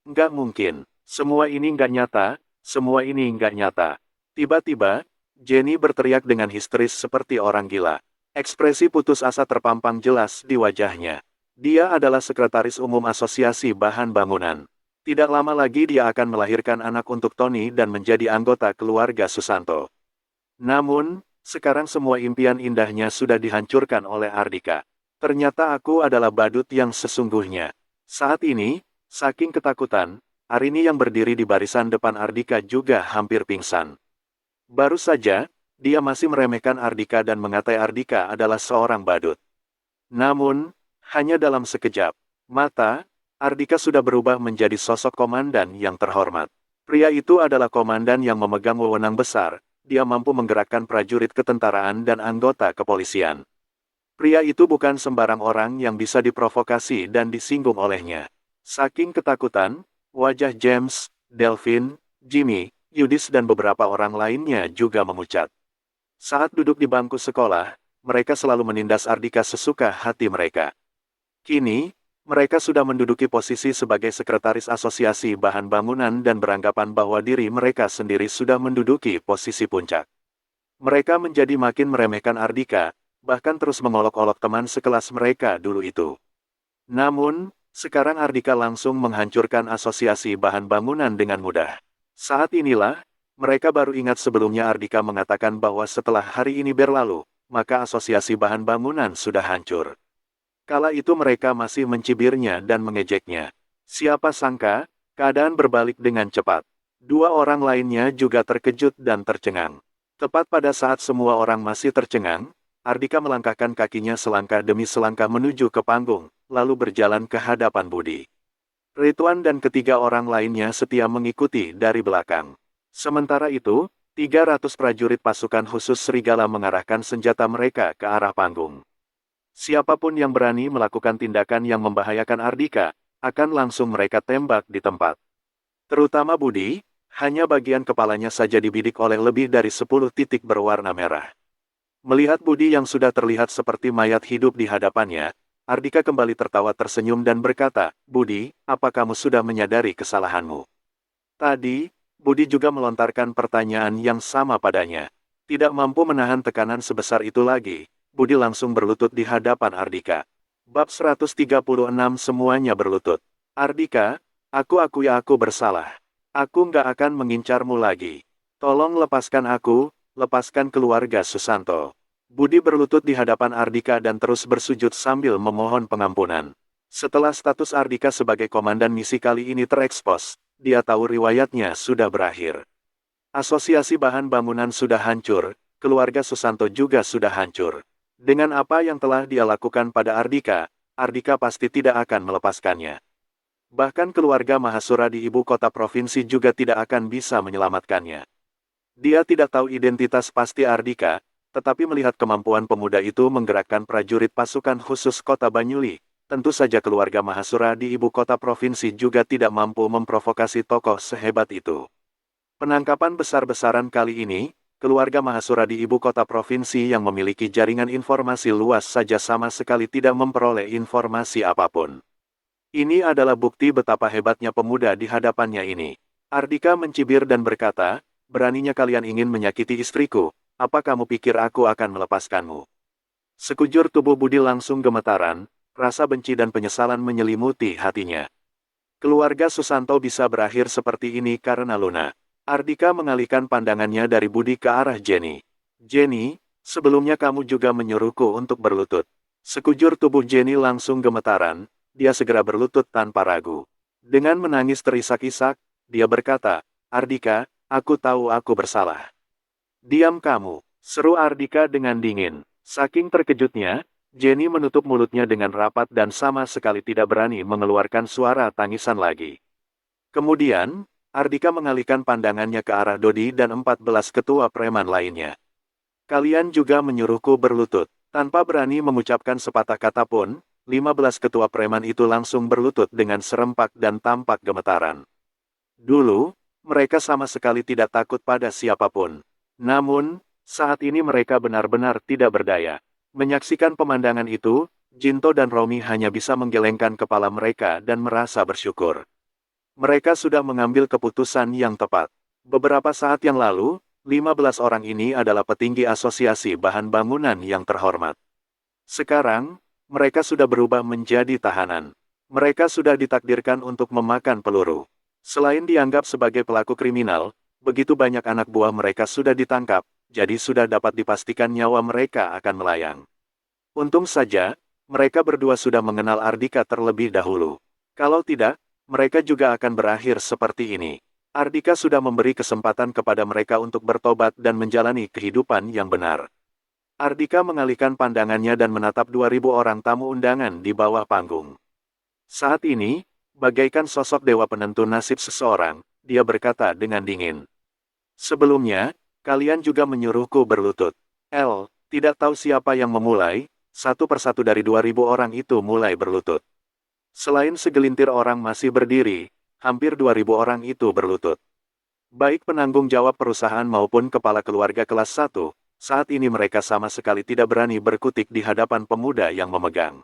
nggak mungkin. Semua ini nggak nyata, semua ini nggak nyata. Tiba-tiba, Jenny berteriak dengan histeris seperti orang gila. Ekspresi putus asa terpampang jelas di wajahnya. Dia adalah sekretaris umum asosiasi bahan bangunan. Tidak lama lagi dia akan melahirkan anak untuk Tony dan menjadi anggota keluarga Susanto. Namun, sekarang semua impian indahnya sudah dihancurkan oleh Ardika. Ternyata aku adalah badut yang sesungguhnya. Saat ini, saking ketakutan, Arini yang berdiri di barisan depan Ardika juga hampir pingsan. Baru saja, dia masih meremehkan Ardika dan mengatai Ardika adalah seorang badut. Namun, hanya dalam sekejap mata, Ardika sudah berubah menjadi sosok komandan yang terhormat. Pria itu adalah komandan yang memegang wewenang besar, dia mampu menggerakkan prajurit ketentaraan dan anggota kepolisian. Pria itu bukan sembarang orang yang bisa diprovokasi dan disinggung olehnya. Saking ketakutan, wajah James, Delvin, Jimmy, Yudis dan beberapa orang lainnya juga memucat. Saat duduk di bangku sekolah, mereka selalu menindas Ardika sesuka hati mereka. Kini, mereka sudah menduduki posisi sebagai sekretaris asosiasi bahan bangunan dan beranggapan bahwa diri mereka sendiri sudah menduduki posisi puncak. Mereka menjadi makin meremehkan Ardika, bahkan terus mengolok-olok teman sekelas mereka dulu itu. Namun, sekarang Ardika langsung menghancurkan asosiasi bahan bangunan dengan mudah. Saat inilah, mereka baru ingat sebelumnya Ardika mengatakan bahwa setelah hari ini berlalu, maka asosiasi bahan bangunan sudah hancur. Kala itu mereka masih mencibirnya dan mengejeknya. Siapa sangka, keadaan berbalik dengan cepat. 2 orang lainnya juga terkejut dan tercengang. Tepat pada saat semua orang masih tercengang, Ardika melangkahkan kakinya selangkah demi selangkah menuju ke panggung, lalu berjalan ke hadapan Budi. Ridwan dan 3 orang lainnya setia mengikuti dari belakang. Sementara itu, 300 prajurit pasukan khusus serigala mengarahkan senjata mereka ke arah panggung. Siapapun yang berani melakukan tindakan yang membahayakan Ardika, akan langsung mereka tembak di tempat. Terutama Budi, hanya bagian kepalanya saja dibidik oleh lebih dari 10 titik berwarna merah. Melihat Budi yang sudah terlihat seperti mayat hidup di hadapannya, Ardika kembali tertawa tersenyum dan berkata, "Budi, apa kamu sudah menyadari kesalahanmu?" Tadi, Budi juga melontarkan pertanyaan yang sama padanya. Tidak mampu menahan tekanan sebesar itu lagi, Budi langsung berlutut di hadapan Ardika. Bab 136 semuanya berlutut. Ardika, aku akui aku bersalah. Aku nggak akan mengincarmu lagi. Tolong lepaskan aku, lepaskan keluarga Susanto. Budi berlutut di hadapan Ardika dan terus bersujud sambil memohon pengampunan. Setelah status Ardika sebagai komandan misi kali ini terekspos, dia tahu riwayatnya sudah berakhir. Asosiasi bahan bangunan sudah hancur, keluarga Susanto juga sudah hancur. Dengan apa yang telah dia lakukan pada Ardika, Ardika pasti tidak akan melepaskannya. Bahkan keluarga Mahasura di ibu kota provinsi juga tidak akan bisa menyelamatkannya. Dia tidak tahu identitas pasti Ardika, tetapi melihat kemampuan pemuda itu menggerakkan prajurit pasukan khusus kota Banyuli, tentu saja keluarga Mahasura di ibu kota provinsi juga tidak mampu memprovokasi tokoh sehebat itu. Penangkapan besar-besaran kali ini, keluarga Mahasura di ibu kota provinsi yang memiliki jaringan informasi luas saja sama sekali tidak memperoleh informasi apapun. Ini adalah bukti betapa hebatnya pemuda di hadapannya ini. Ardika mencibir dan berkata, "Beraninya kalian ingin menyakiti istriku, apa kamu pikir aku akan melepaskanmu?" Sekujur tubuh Budi langsung gemetaran, rasa benci dan penyesalan menyelimuti hatinya. Keluarga Susanto bisa berakhir seperti ini karena Luna. Ardika mengalihkan pandangannya dari Budi ke arah Jenny. "Jenny, sebelumnya kamu juga menyuruhku untuk berlutut." Sekujur tubuh Jenny langsung gemetaran, dia segera berlutut tanpa ragu. Dengan menangis terisak-isak, dia berkata, "Ardika, aku tahu aku bersalah." "Diam kamu," seru Ardika dengan dingin. Saking terkejutnya, Jenny menutup mulutnya dengan rapat dan sama sekali tidak berani mengeluarkan suara tangisan lagi. Kemudian, Ardika mengalihkan pandangannya ke arah Dodi dan 14 ketua preman lainnya. Kalian juga menyuruhku berlutut. Tanpa berani mengucapkan sepatah kata pun, 15 ketua preman itu langsung berlutut dengan serempak dan tampak gemetaran. Dulu, mereka sama sekali tidak takut pada siapapun. Namun, saat ini mereka benar-benar tidak berdaya. Menyaksikan pemandangan itu, Jinto dan Romi hanya bisa menggelengkan kepala mereka dan merasa bersyukur. Mereka sudah mengambil keputusan yang tepat. Beberapa saat yang lalu, 15 orang ini adalah petinggi asosiasi bahan bangunan yang terhormat. Sekarang, mereka sudah berubah menjadi tahanan. Mereka sudah ditakdirkan untuk memakan peluru. Selain dianggap sebagai pelaku kriminal, begitu banyak anak buah mereka sudah ditangkap, jadi sudah dapat dipastikan nyawa mereka akan melayang. Untung saja, mereka berdua sudah mengenal Ardika terlebih dahulu. Kalau tidak, mereka juga akan berakhir seperti ini. Ardika sudah memberi kesempatan kepada mereka untuk bertobat dan menjalani kehidupan yang benar. Ardika mengalihkan pandangannya dan menatap 2.000 orang tamu undangan di bawah panggung. Saat ini, bagaikan sosok dewa penentu nasib seseorang, dia berkata dengan dingin. Sebelumnya, kalian juga menyuruhku berlutut. Tidak tahu siapa yang memulai, satu persatu dari 2.000 orang itu mulai berlutut. Selain segelintir orang masih berdiri, hampir 2.000 orang itu berlutut. Baik penanggung jawab perusahaan maupun kepala keluarga kelas 1, saat ini mereka sama sekali tidak berani berkutik di hadapan pemuda yang memegang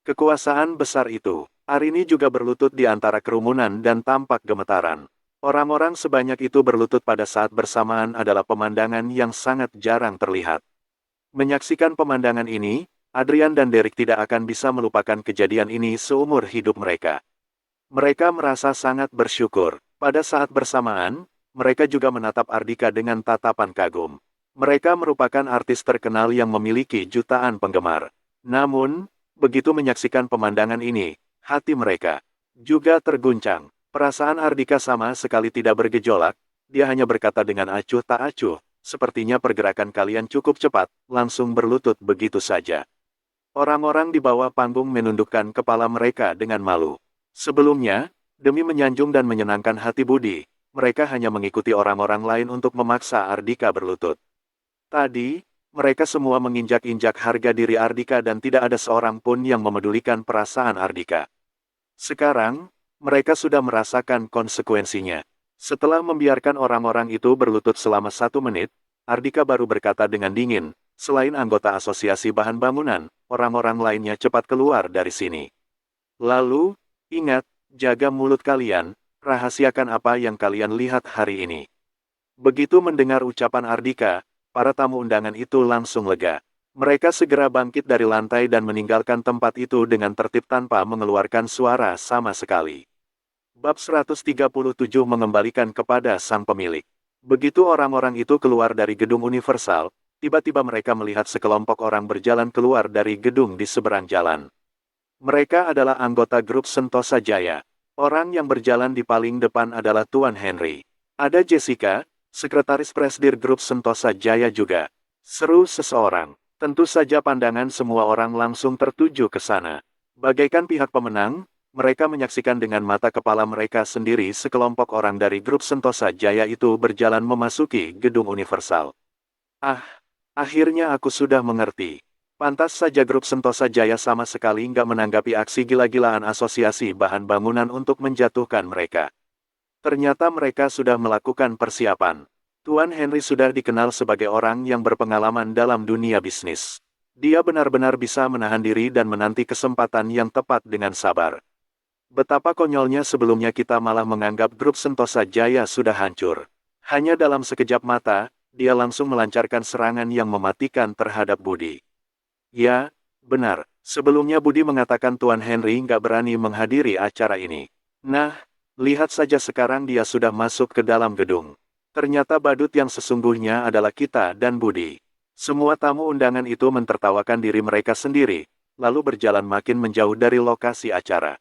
kekuasaan besar itu. Arini juga berlutut di antara kerumunan dan tampak gemetaran. Orang-orang sebanyak itu berlutut pada saat bersamaan adalah pemandangan yang sangat jarang terlihat. Menyaksikan pemandangan ini, Adrian dan Derek tidak akan bisa melupakan kejadian ini seumur hidup mereka. Mereka merasa sangat bersyukur. Pada saat bersamaan, mereka juga menatap Ardika dengan tatapan kagum. Mereka merupakan artis terkenal yang memiliki jutaan penggemar. Namun, begitu menyaksikan pemandangan ini, hati mereka juga terguncang. Perasaan Ardika sama sekali tidak bergejolak, dia hanya berkata dengan acuh tak acuh, sepertinya pergerakan kalian cukup cepat, langsung berlutut begitu saja. Orang-orang di bawah panggung menundukkan kepala mereka dengan malu. Sebelumnya, demi menyanjung dan menyenangkan hati Budi, mereka hanya mengikuti orang-orang lain untuk memaksa Ardika berlutut. Tadi, mereka semua menginjak-injak harga diri Ardika dan tidak ada seorang pun yang memedulikan perasaan Ardika. Sekarang, mereka sudah merasakan konsekuensinya. Setelah membiarkan orang-orang itu berlutut selama 1 menit, Ardika baru berkata dengan dingin, selain anggota asosiasi bahan bangunan, orang-orang lainnya cepat keluar dari sini. Lalu, ingat, jaga mulut kalian, rahasiakan apa yang kalian lihat hari ini. Begitu mendengar ucapan Ardika, para tamu undangan itu langsung lega. Mereka segera bangkit dari lantai dan meninggalkan tempat itu dengan tertib tanpa mengeluarkan suara sama sekali. Bab 137 mengembalikan kepada sang pemilik. Begitu orang-orang itu keluar dari gedung Universal, tiba-tiba mereka melihat sekelompok orang berjalan keluar dari gedung di seberang jalan. Mereka adalah anggota grup Sentosa Jaya. Orang yang berjalan di paling depan adalah Tuan Henry. Ada Jessica, sekretaris presidir grup Sentosa Jaya juga. Seru seseorang. Tentu saja pandangan semua orang langsung tertuju ke sana. Bagaikan pihak pemenang, mereka menyaksikan dengan mata kepala mereka sendiri sekelompok orang dari grup Sentosa Jaya itu berjalan memasuki gedung Universal. Akhirnya aku sudah mengerti. Pantas saja grup Sentosa Jaya sama sekali nggak menanggapi aksi gila-gilaan asosiasi bahan bangunan untuk menjatuhkan mereka. Ternyata mereka sudah melakukan persiapan. Tuan Henry sudah dikenal sebagai orang yang berpengalaman dalam dunia bisnis. Dia benar-benar bisa menahan diri dan menanti kesempatan yang tepat dengan sabar. Betapa konyolnya sebelumnya kita malah menganggap grup Sentosa Jaya sudah hancur. Hanya dalam sekejap mata, dia langsung melancarkan serangan yang mematikan terhadap Budi. Ya, benar. Sebelumnya Budi mengatakan Tuan Henry nggak berani menghadiri acara ini. Nah, lihat saja sekarang dia sudah masuk ke dalam gedung. Ternyata badut yang sesungguhnya adalah kita dan Budi. Semua tamu undangan itu mentertawakan diri mereka sendiri, lalu berjalan makin menjauh dari lokasi acara.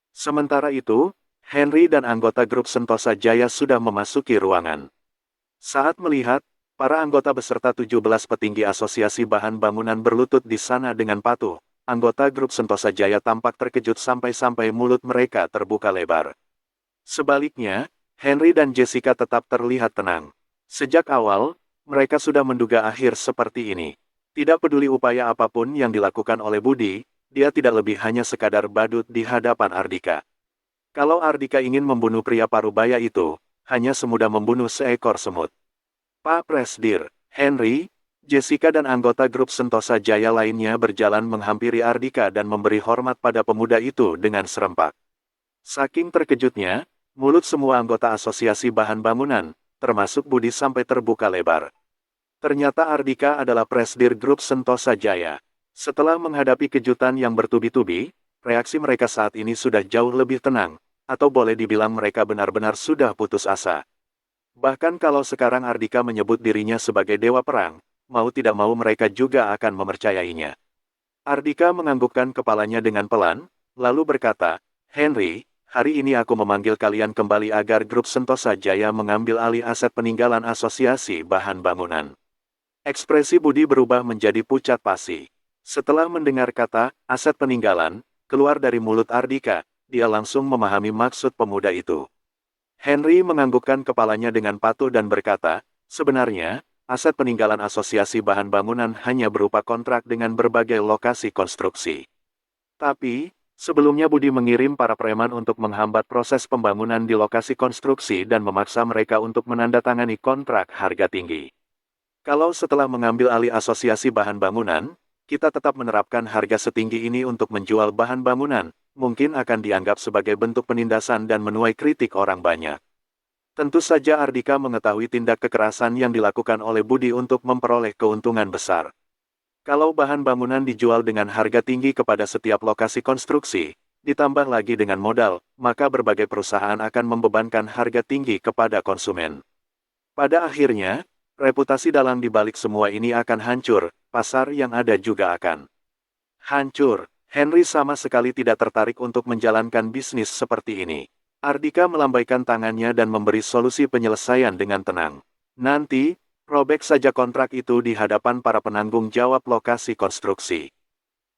Sementara itu, Henry dan anggota grup Sentosa Jaya sudah memasuki ruangan. Saat melihat Para anggota beserta 17 petinggi asosiasi bahan bangunan berlutut di sana dengan patuh. Anggota grup Sentosa Jaya tampak terkejut sampai-sampai mulut mereka terbuka lebar. Sebaliknya, Henry dan Jessica tetap terlihat tenang. Sejak awal, mereka sudah menduga akhir seperti ini. Tidak peduli upaya apapun yang dilakukan oleh Budi, dia tidak lebih hanya sekadar badut di hadapan Ardika. Kalau Ardika ingin membunuh pria parubaya itu, hanya semudah membunuh seekor semut. Pak Presdir, Henry, Jessica dan anggota grup Sentosa Jaya lainnya berjalan menghampiri Ardika dan memberi hormat pada pemuda itu dengan serempak. Saking terkejutnya, mulut semua anggota asosiasi bahan bangunan, termasuk Budi sampai terbuka lebar. Ternyata Ardika adalah Presdir grup Sentosa Jaya. Setelah menghadapi kejutan yang bertubi-tubi, reaksi mereka saat ini sudah jauh lebih tenang, atau boleh dibilang mereka benar-benar sudah putus asa. Bahkan kalau sekarang Ardika menyebut dirinya sebagai dewa perang, mau tidak mau mereka juga akan mempercayainya. Ardika menganggukkan kepalanya dengan pelan, lalu berkata, Henry, hari ini aku memanggil kalian kembali agar grup Sentosa Jaya mengambil alih aset peninggalan asosiasi bahan bangunan. Ekspresi Budi berubah menjadi pucat pasi. Setelah mendengar kata, aset peninggalan, keluar dari mulut Ardika, dia langsung memahami maksud pemuda itu. Henry menganggukkan kepalanya dengan patuh dan berkata, sebenarnya, aset peninggalan asosiasi bahan bangunan hanya berupa kontrak dengan berbagai lokasi konstruksi. Tapi, sebelumnya Budi mengirim para preman untuk menghambat proses pembangunan di lokasi konstruksi dan memaksa mereka untuk menandatangani kontrak harga tinggi. Kalau setelah mengambil alih asosiasi bahan bangunan, kita tetap menerapkan harga setinggi ini untuk menjual bahan bangunan, mungkin akan dianggap sebagai bentuk penindasan dan menuai kritik orang banyak. Tentu saja Ardika mengetahui tindak kekerasan yang dilakukan oleh Budi untuk memperoleh keuntungan besar. Kalau bahan bangunan dijual dengan harga tinggi kepada setiap lokasi konstruksi, ditambah lagi dengan modal, maka berbagai perusahaan akan membebankan harga tinggi kepada konsumen. Pada akhirnya, reputasi dalang di balik semua ini akan hancur, pasar yang ada juga akan hancur. Henry sama sekali tidak tertarik untuk menjalankan bisnis seperti ini. Ardika melambaikan tangannya dan memberi solusi penyelesaian dengan tenang. Nanti, robek saja kontrak itu di hadapan para penanggung jawab lokasi konstruksi.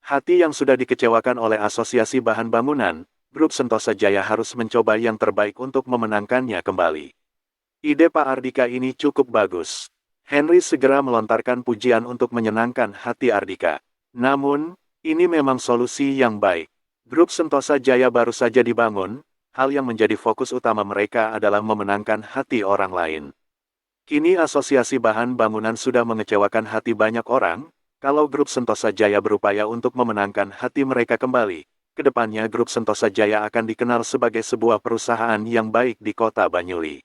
Hati yang sudah dikecewakan oleh asosiasi bahan bangunan, grup Sentosa Jaya harus mencoba yang terbaik untuk memenangkannya kembali. Ide Pak Ardika ini cukup bagus. Henry segera melontarkan pujian untuk menyenangkan hati Ardika. Namun, ini memang solusi yang baik. Grup Sentosa Jaya baru saja dibangun, hal yang menjadi fokus utama mereka adalah memenangkan hati orang lain. Kini asosiasi bahan bangunan sudah mengecewakan hati banyak orang, kalau grup Sentosa Jaya berupaya untuk memenangkan hati mereka kembali, kedepannya grup Sentosa Jaya akan dikenal sebagai sebuah perusahaan yang baik di kota Banyuli.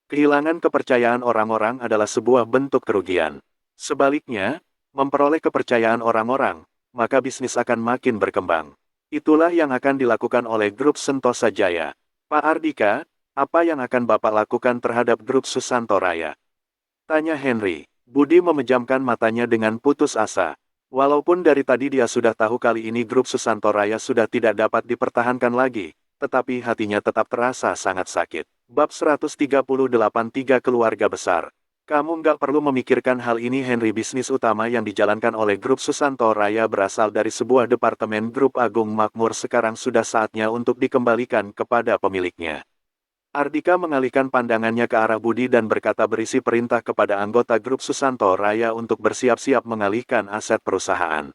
Kehilangan kepercayaan orang-orang adalah sebuah bentuk kerugian. Sebaliknya, memperoleh kepercayaan orang-orang, maka bisnis akan makin berkembang. Itulah yang akan dilakukan oleh grup Sentosa Jaya. Pak Ardika, apa yang akan Bapak lakukan terhadap grup Susanto Raya? Tanya Henry. Budi memejamkan matanya dengan putus asa. Walaupun dari tadi dia sudah tahu kali ini grup Susanto Raya sudah tidak dapat dipertahankan lagi, tetapi hatinya tetap terasa sangat sakit. Bab 138 Tiga Keluarga Besar. Kamu nggak perlu memikirkan hal ini Henry. Bisnis utama yang dijalankan oleh grup Susanto Raya berasal dari sebuah departemen grup Agung Makmur. Sekarang sudah saatnya untuk dikembalikan kepada pemiliknya. Ardika mengalihkan pandangannya ke arah Budi dan berkata berisi perintah kepada anggota grup Susanto Raya untuk bersiap-siap mengalihkan aset perusahaan.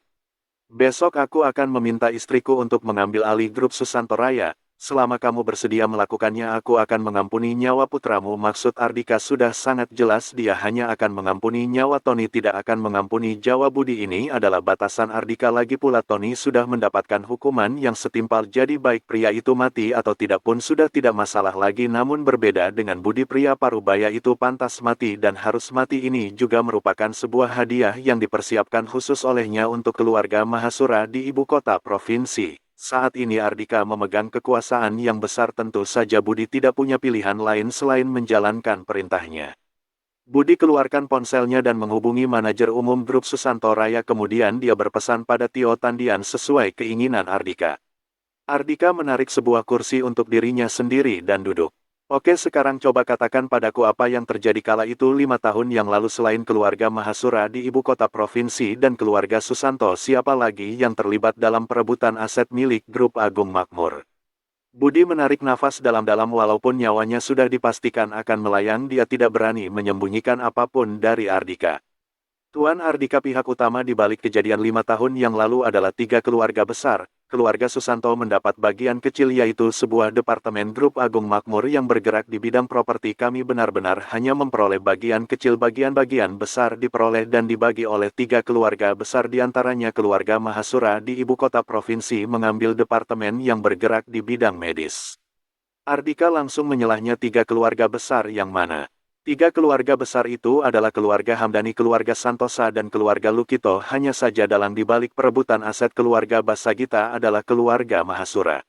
Besok aku akan meminta istriku untuk mengambil alih grup Susanto Raya. Selama kamu bersedia melakukannya aku akan mengampuni nyawa putramu. Maksud Ardika sudah sangat jelas, dia hanya akan mengampuni nyawa Tony, tidak akan mengampuni Jawa Budi. Ini adalah batasan Ardika. Lagi pula Tony sudah mendapatkan hukuman yang setimpal, jadi baik pria itu mati atau tidak pun sudah tidak masalah lagi. Namun berbeda dengan Budi, pria parubaya itu pantas mati dan harus mati. Ini juga merupakan sebuah hadiah yang dipersiapkan khusus olehnya untuk keluarga Mahasura di ibu kota provinsi. Saat ini Ardika memegang kekuasaan yang besar, tentu saja Budi tidak punya pilihan lain selain menjalankan perintahnya. Budi keluarkan ponselnya dan menghubungi manajer umum grup Susanto Raya, kemudian dia berpesan pada Tio Tandian sesuai keinginan Ardika. Ardika menarik sebuah kursi untuk dirinya sendiri dan duduk. Oke, sekarang coba katakan padaku apa yang terjadi kala itu 5 tahun yang lalu selain keluarga Mahasura di ibu kota provinsi dan keluarga Susanto, siapa lagi yang terlibat dalam perebutan aset milik Grup Agung Makmur? Budi menarik nafas dalam-dalam walaupun nyawanya sudah dipastikan akan melayang, dia tidak berani menyembunyikan apapun dari Ardika. Tuan Ardika, pihak utama di balik kejadian 5 tahun yang lalu adalah 3 keluarga besar. Keluarga Susanto mendapat bagian kecil, yaitu sebuah departemen Grup Agung Makmur yang bergerak di bidang properti. Kami benar-benar hanya memperoleh bagian kecil, bagian-bagian besar diperoleh dan dibagi oleh 3 keluarga besar, diantaranya keluarga Mahasura di ibu kota provinsi mengambil departemen yang bergerak di bidang medis. Ardika langsung menyelahnya. 3 keluarga besar yang mana? 3 keluarga besar itu adalah keluarga Hamdani, keluarga Santosa, dan keluarga Lukito. Hanya saja dalam dibalik perebutan aset keluarga Basagita adalah keluarga Mahasura.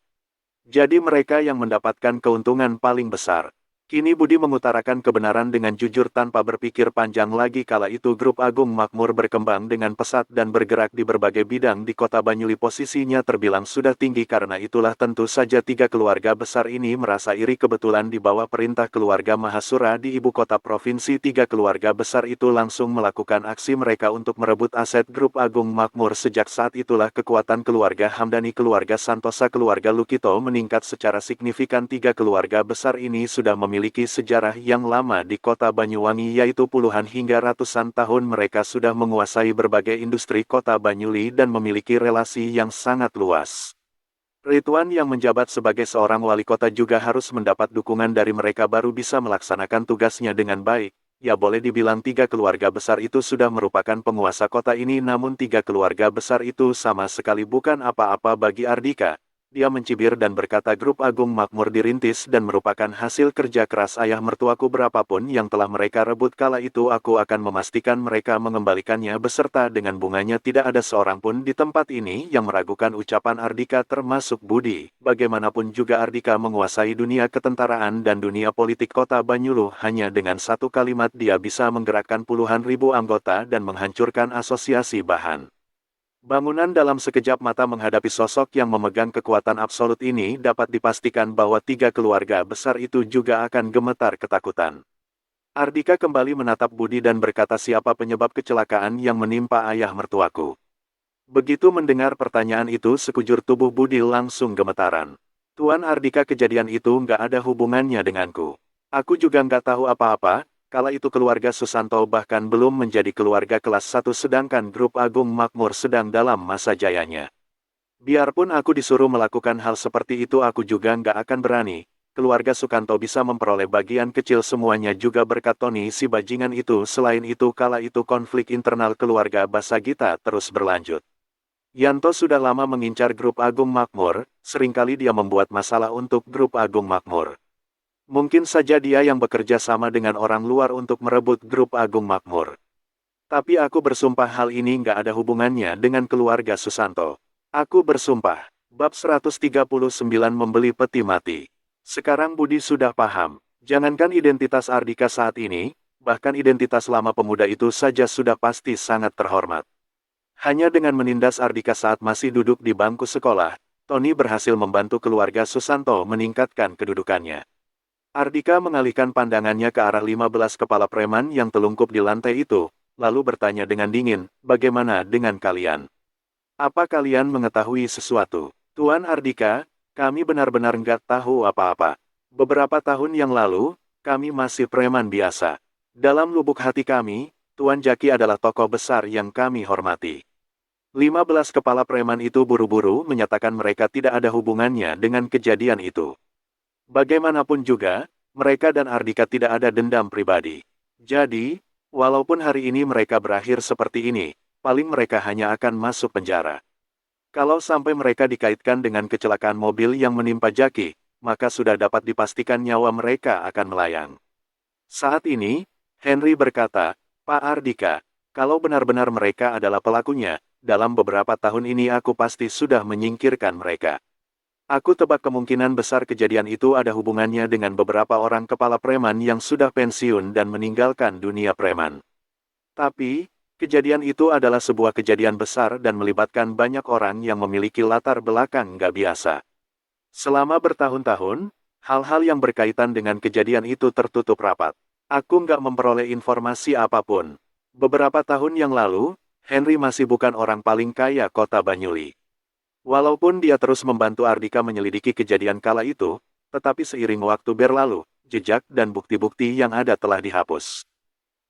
Jadi mereka yang mendapatkan keuntungan paling besar. Kini Budi mengutarakan kebenaran dengan jujur tanpa berpikir panjang lagi. Kala itu Grup Agung Makmur berkembang dengan pesat dan bergerak di berbagai bidang di kota Banyuli. Posisinya terbilang sudah tinggi, karena itulah tentu saja 3 keluarga besar ini merasa iri. Kebetulan di bawah perintah keluarga Mahasura di ibu kota provinsi, 3 keluarga besar itu langsung melakukan aksi mereka untuk merebut aset Grup Agung Makmur. Sejak saat itulah kekuatan keluarga Hamdani, keluarga Santosa, keluarga Lukito meningkat secara signifikan. 3 keluarga besar ini sudah memiliki sejarah yang lama di kota Banyuwangi, yaitu puluhan hingga ratusan tahun. Mereka sudah menguasai berbagai industri kota Banyuli dan memiliki relasi yang sangat luas. Ridwan yang menjabat sebagai seorang wali kota juga harus mendapat dukungan dari mereka baru bisa melaksanakan tugasnya dengan baik. Ya, boleh dibilang 3 keluarga besar itu sudah merupakan penguasa kota ini, namun 3 keluarga besar itu sama sekali bukan apa-apa bagi Ardika. Dia mencibir dan berkata, Grup Agung Makmur dirintis dan merupakan hasil kerja keras ayah mertuaku. Berapapun yang telah mereka rebut kala itu, aku akan memastikan mereka mengembalikannya beserta dengan bunganya. Tidak ada seorang pun di tempat ini yang meragukan ucapan Ardika, termasuk Budi. Bagaimanapun juga Ardika menguasai dunia ketentaraan dan dunia politik kota Banyulu. Hanya dengan satu kalimat dia bisa menggerakkan puluhan ribu anggota dan menghancurkan asosiasi bahan bangunan dalam sekejap mata. Menghadapi sosok yang memegang kekuatan absolut ini, dapat dipastikan bahwa 3 keluarga besar itu juga akan gemetar ketakutan. Ardika kembali menatap Budi dan berkata, siapa penyebab kecelakaan yang menimpa ayah mertuaku? Begitu mendengar pertanyaan itu, sekujur tubuh Budi langsung gemetaran. Tuan Ardika, kejadian itu nggak ada hubungannya denganku. Aku juga nggak tahu apa-apa. Kala itu keluarga Susanto bahkan belum menjadi keluarga kelas 1, sedangkan Grup Agung Makmur sedang dalam masa jayanya. Biarpun aku disuruh melakukan hal seperti itu, aku juga nggak akan berani. Keluarga Sukanto bisa memperoleh bagian kecil semuanya juga berkat Tony si bajingan itu. Selain itu, kala itu konflik internal keluarga Basagita terus berlanjut. Yanto sudah lama mengincar Grup Agung Makmur, seringkali dia membuat masalah untuk Grup Agung Makmur. Mungkin saja dia yang bekerja sama dengan orang luar untuk merebut Grup Agung Makmur. Tapi aku bersumpah hal ini nggak ada hubungannya dengan keluarga Susanto. Aku bersumpah. Bab 139, membeli peti mati. Sekarang Budi sudah paham. Jangankan identitas Ardika saat ini, bahkan identitas lama pemuda itu saja sudah pasti sangat terhormat. Hanya dengan menindas Ardika saat masih duduk di bangku sekolah, Tony berhasil membantu keluarga Susanto meningkatkan kedudukannya. Ardika mengalihkan pandangannya ke arah 15 kepala preman yang telungkup di lantai itu, lalu bertanya dengan dingin, bagaimana dengan kalian? Apa kalian mengetahui sesuatu? Tuan Ardika, kami benar-benar nggak tahu apa-apa. Beberapa tahun yang lalu, kami masih preman biasa. Dalam lubuk hati kami, Tuan Jaki adalah tokoh besar yang kami hormati. 15 kepala preman itu buru-buru menyatakan mereka tidak ada hubungannya dengan kejadian itu. Bagaimanapun juga, mereka dan Ardika tidak ada dendam pribadi. Jadi, walaupun hari ini mereka berakhir seperti ini, paling mereka hanya akan masuk penjara. Kalau sampai mereka dikaitkan dengan kecelakaan mobil yang menimpa Jaki, maka sudah dapat dipastikan nyawa mereka akan melayang. Saat ini, Henry berkata, Pak Ardika, kalau benar-benar mereka adalah pelakunya, dalam beberapa tahun ini aku pasti sudah menyingkirkan mereka. Aku tebak kemungkinan besar kejadian itu ada hubungannya dengan beberapa orang kepala preman yang sudah pensiun dan meninggalkan dunia preman. Tapi, kejadian itu adalah sebuah kejadian besar dan melibatkan banyak orang yang memiliki latar belakang nggak biasa. Selama bertahun-tahun, Hal-hal yang berkaitan dengan kejadian itu tertutup rapat. Aku nggak memperoleh informasi apapun. Beberapa tahun yang lalu, Henry masih bukan orang paling kaya kota Banyuli. Walaupun dia terus membantu Ardika menyelidiki kejadian kala itu, tetapi seiring waktu berlalu, jejak dan bukti-bukti yang ada telah dihapus.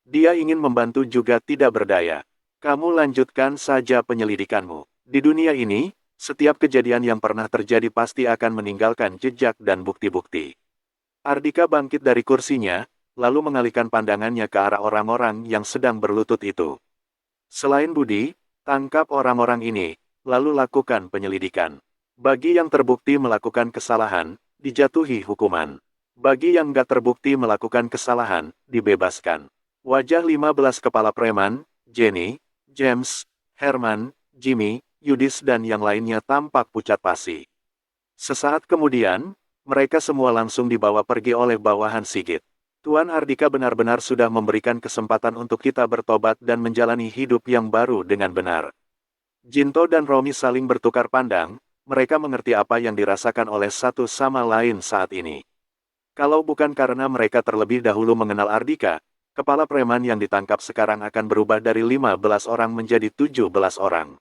Dia ingin membantu juga tidak berdaya. Kamu lanjutkan saja penyelidikanmu. Di dunia ini, setiap kejadian yang pernah terjadi pasti akan meninggalkan jejak dan bukti-bukti. Ardika bangkit dari kursinya, lalu mengalihkan pandangannya ke arah orang-orang yang sedang berlutut itu. Selain Budi, tangkap orang-orang ini, lalu lakukan penyelidikan. Bagi yang terbukti melakukan kesalahan, dijatuhi hukuman. Bagi yang nggak terbukti melakukan kesalahan, dibebaskan. Wajah 15 kepala preman, Jenny, James, Herman, Jimmy, Yudis dan yang lainnya tampak pucat pasi. Sesaat kemudian, mereka semua langsung dibawa pergi oleh bawahan Sigit. Tuan Ardika benar-benar sudah memberikan kesempatan untuk kita bertobat dan menjalani hidup yang baru dengan benar. Jinto dan Romi saling bertukar pandang, mereka mengerti apa yang dirasakan oleh satu sama lain saat ini. Kalau bukan karena mereka terlebih dahulu mengenal Ardika, kepala preman yang ditangkap sekarang akan berubah dari 15 orang menjadi 17 orang.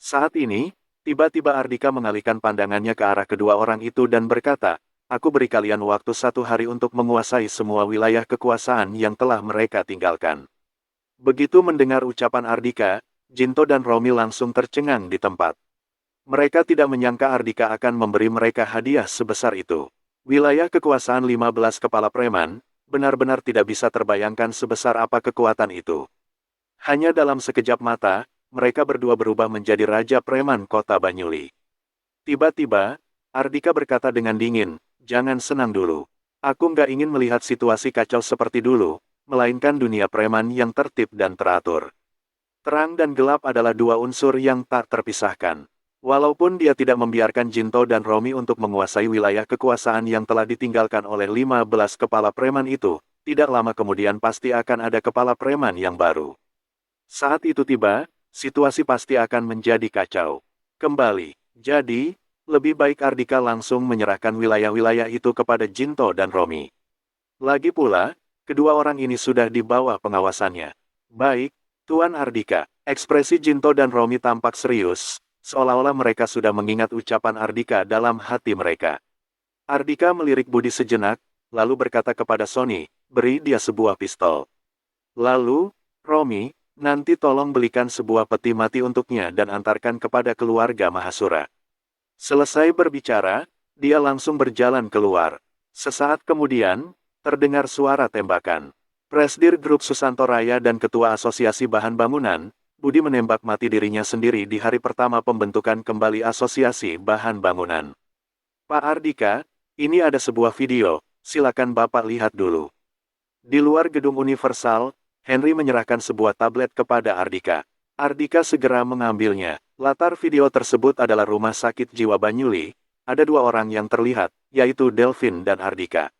Saat ini, tiba-tiba Ardika mengalihkan pandangannya ke arah kedua orang itu dan berkata, "Aku beri kalian waktu 1 hari untuk menguasai semua wilayah kekuasaan yang telah mereka tinggalkan." Begitu mendengar ucapan Ardika, Jinto dan Romi langsung tercengang di tempat. Mereka tidak menyangka Ardika akan memberi mereka hadiah sebesar itu. Wilayah kekuasaan 15 kepala preman, benar-benar tidak bisa terbayangkan sebesar apa kekuatan itu. Hanya dalam sekejap mata, mereka berdua berubah menjadi Raja Preman Kota Banyuli. Tiba-tiba, Ardika berkata dengan dingin, "Jangan senang dulu. Aku nggak ingin melihat situasi kacau seperti dulu, melainkan dunia preman yang tertib dan teratur." Terang dan gelap adalah dua unsur yang tak terpisahkan. Walaupun dia tidak membiarkan Jinto dan Romi untuk menguasai wilayah kekuasaan yang telah ditinggalkan oleh 15 kepala preman itu, tidak lama kemudian pasti akan ada kepala preman yang baru. Saat itu tiba, situasi pasti akan menjadi kacau. Kembali, jadi, lebih baik Ardika langsung menyerahkan wilayah-wilayah itu kepada Jinto dan Romi. Lagi pula, kedua orang ini sudah di bawah pengawasannya. "Baik, Tuan Ardika." Ekspresi Jinto dan Romi tampak serius, seolah-olah mereka sudah mengingat ucapan Ardika dalam hati mereka. Ardika melirik Budi sejenak, lalu berkata kepada Sony, "Beri dia sebuah pistol." Lalu, "Romi, nanti tolong belikan sebuah peti mati untuknya dan antarkan kepada keluarga Mahasura." Selesai berbicara, dia langsung berjalan keluar. Sesaat kemudian, terdengar suara tembakan. Presdir Grup Susanto Raya dan Ketua Asosiasi Bahan Bangunan, Budi menembak mati dirinya sendiri di hari pertama pembentukan kembali Asosiasi Bahan Bangunan. "Pak Ardika, ini ada sebuah video, silakan Bapak lihat dulu." Di luar gedung Universal, Henry menyerahkan sebuah tablet kepada Ardika. Ardika segera mengambilnya. Latar video tersebut adalah Rumah Sakit Jiwa Banyuli. Ada dua orang yang terlihat, yaitu Delvin dan Ardika.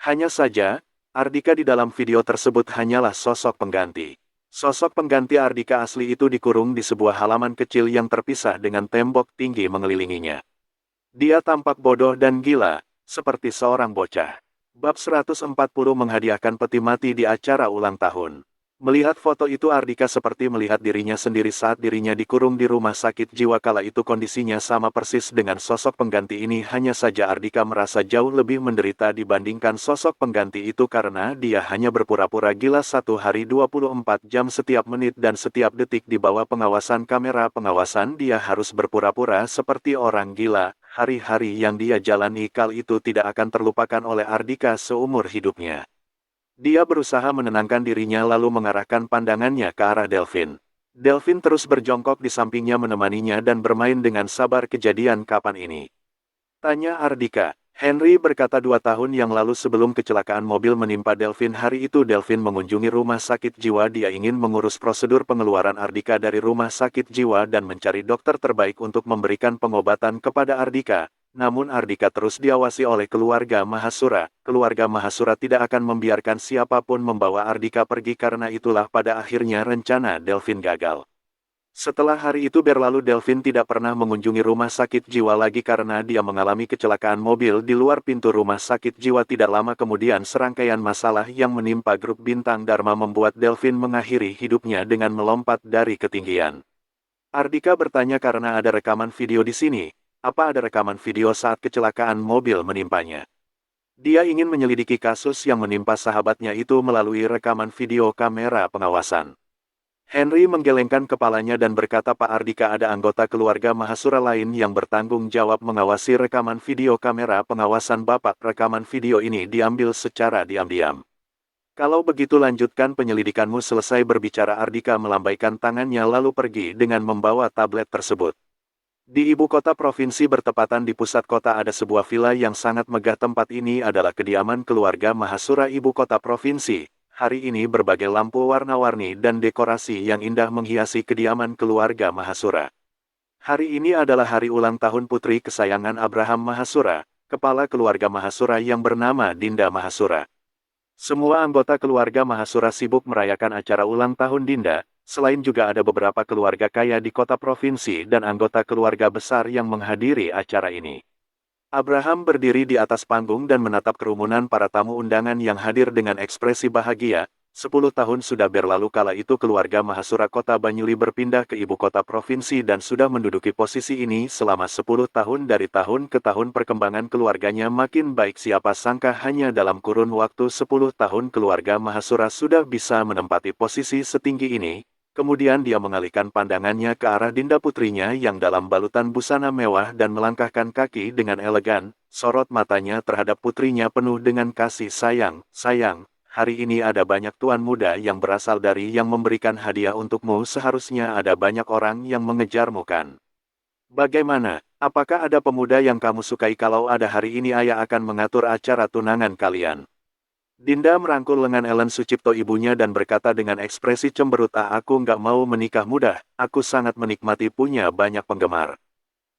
Hanya saja, Ardika di dalam video tersebut hanyalah sosok pengganti. Sosok pengganti Ardika asli itu dikurung di sebuah halaman kecil yang terpisah dengan tembok tinggi mengelilinginya. Dia tampak bodoh dan gila, seperti seorang bocah. Bab 140 menghadiahkan peti mati di acara ulang tahun. Melihat foto itu Ardika seperti melihat dirinya sendiri saat dirinya dikurung di rumah sakit jiwa kala itu kondisinya sama persis dengan sosok pengganti ini hanya saja Ardika merasa jauh lebih menderita dibandingkan sosok pengganti itu karena dia hanya berpura-pura gila 1 hari 24 jam setiap menit dan setiap detik di bawah pengawasan kamera pengawasan dia harus berpura-pura seperti orang gila. Hari-hari yang dia jalani kali itu tidak akan terlupakan oleh Ardika seumur hidupnya. Dia berusaha menenangkan dirinya lalu mengarahkan pandangannya ke arah Delvin. Delvin terus berjongkok di sampingnya menemaninya dan bermain dengan sabar. "Kejadian kapan ini?" tanya Ardika. Henry berkata 2 tahun yang lalu sebelum kecelakaan mobil menimpa Delvin. Hari itu Delvin mengunjungi rumah sakit jiwa. Dia ingin mengurus prosedur pengeluaran Ardika dari rumah sakit jiwa dan mencari dokter terbaik untuk memberikan pengobatan kepada Ardika. Namun Ardika terus diawasi oleh keluarga Mahasura. Keluarga Mahasura tidak akan membiarkan siapapun membawa Ardika pergi karena itulah pada akhirnya rencana Delvin gagal. Setelah hari itu berlalu, Delvin tidak pernah mengunjungi rumah sakit jiwa lagi karena dia mengalami kecelakaan mobil di luar pintu rumah sakit jiwa tidak lama kemudian. Serangkaian masalah yang menimpa grup bintang Dharma membuat Delvin mengakhiri hidupnya dengan melompat dari ketinggian. Ardika bertanya karena ada rekaman video di sini. Apa ada rekaman video saat kecelakaan mobil menimpanya? Dia ingin menyelidiki kasus yang menimpa sahabatnya itu melalui rekaman video kamera pengawasan. Henry menggelengkan kepalanya dan berkata, Pak Ardika, ada anggota keluarga Mahasura lain yang bertanggung jawab mengawasi rekaman video kamera pengawasan Bapak. Rekaman video ini diambil secara diam-diam. Kalau begitu lanjutkan penyelidikanmu. Selesai berbicara, Ardika melambaikan tangannya lalu pergi dengan membawa tablet tersebut. Di ibu kota provinsi bertepatan di pusat kota ada sebuah villa yang sangat megah. Tempat ini adalah kediaman keluarga Mahasura ibu kota provinsi. Hari ini berbagai lampu warna-warni dan dekorasi yang indah menghiasi kediaman keluarga Mahasura. Hari ini adalah hari ulang tahun putri kesayangan Abraham Mahasura, kepala keluarga Mahasura yang bernama Dinda Mahasura. Semua anggota keluarga Mahasura sibuk merayakan acara ulang tahun Dinda, selain juga ada beberapa keluarga kaya di kota provinsi dan anggota keluarga besar yang menghadiri acara ini. Abraham berdiri di atas panggung dan menatap kerumunan para tamu undangan yang hadir dengan ekspresi bahagia. 10 tahun sudah berlalu kala itu keluarga Mahasura kota Banyuli berpindah ke ibu kota provinsi dan sudah menduduki posisi ini selama 10 tahun. Dari tahun ke tahun perkembangan keluarganya makin baik. Siapa sangka hanya dalam kurun waktu 10 tahun keluarga Mahasura sudah bisa menempati posisi setinggi ini. Kemudian dia mengalihkan pandangannya ke arah Dinda putrinya yang dalam balutan busana mewah dan melangkahkan kaki dengan elegan. Sorot matanya terhadap putrinya penuh dengan kasih sayang. Sayang, hari ini ada banyak tuan muda yang berasal dari yang memberikan hadiah untukmu. Seharusnya ada banyak orang yang mengejarmu kan? Bagaimana? Apakah ada pemuda yang kamu sukai? Kalau ada hari ini ayah akan mengatur acara tunangan kalian. Dinda merangkul lengan Ellen Sucipto ibunya dan berkata dengan ekspresi cemberut, aku nggak mau menikah muda, aku sangat menikmati punya banyak penggemar.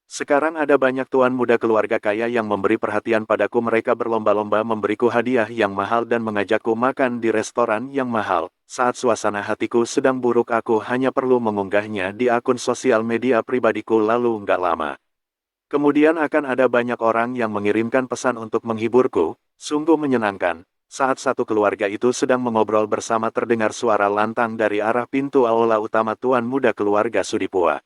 Sekarang ada banyak tuan muda keluarga kaya yang memberi perhatian padaku. Mereka berlomba-lomba memberiku hadiah yang mahal dan mengajakku makan di restoran yang mahal. Saat suasana hatiku sedang buruk aku hanya perlu mengunggahnya di akun sosial media pribadiku lalu nggak lama. Kemudian akan ada banyak orang yang mengirimkan pesan untuk menghiburku, sungguh menyenangkan. Saat satu keluarga itu sedang mengobrol bersama terdengar suara lantang dari arah pintu aula utama tuan muda keluarga Sudipua.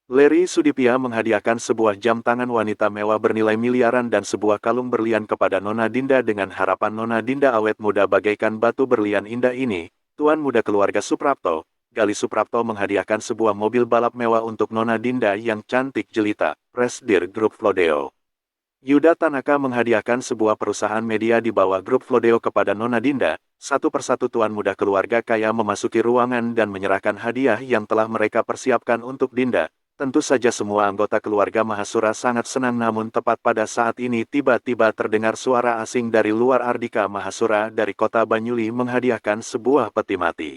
Larry Sudipia menghadiahkan sebuah jam tangan wanita mewah bernilai miliaran dan sebuah kalung berlian kepada Nona Dinda dengan harapan Nona Dinda awet muda bagaikan batu berlian indah ini. Tuan muda keluarga Suprapto, Gali Suprapto menghadiahkan sebuah mobil balap mewah untuk Nona Dinda yang cantik jelita. Presidir Grup Flodeo. Yuda Tanaka menghadiahkan sebuah perusahaan media di bawah grup Flodeo kepada Nona Dinda. Satu persatu tuan muda keluarga kaya memasuki ruangan dan menyerahkan hadiah yang telah mereka persiapkan untuk Dinda. Tentu saja semua anggota keluarga Mahasura sangat senang, namun tepat pada saat ini tiba-tiba terdengar suara asing dari luar. Ardika Mahasura dari kota Banyuli menghadiahkan sebuah peti mati.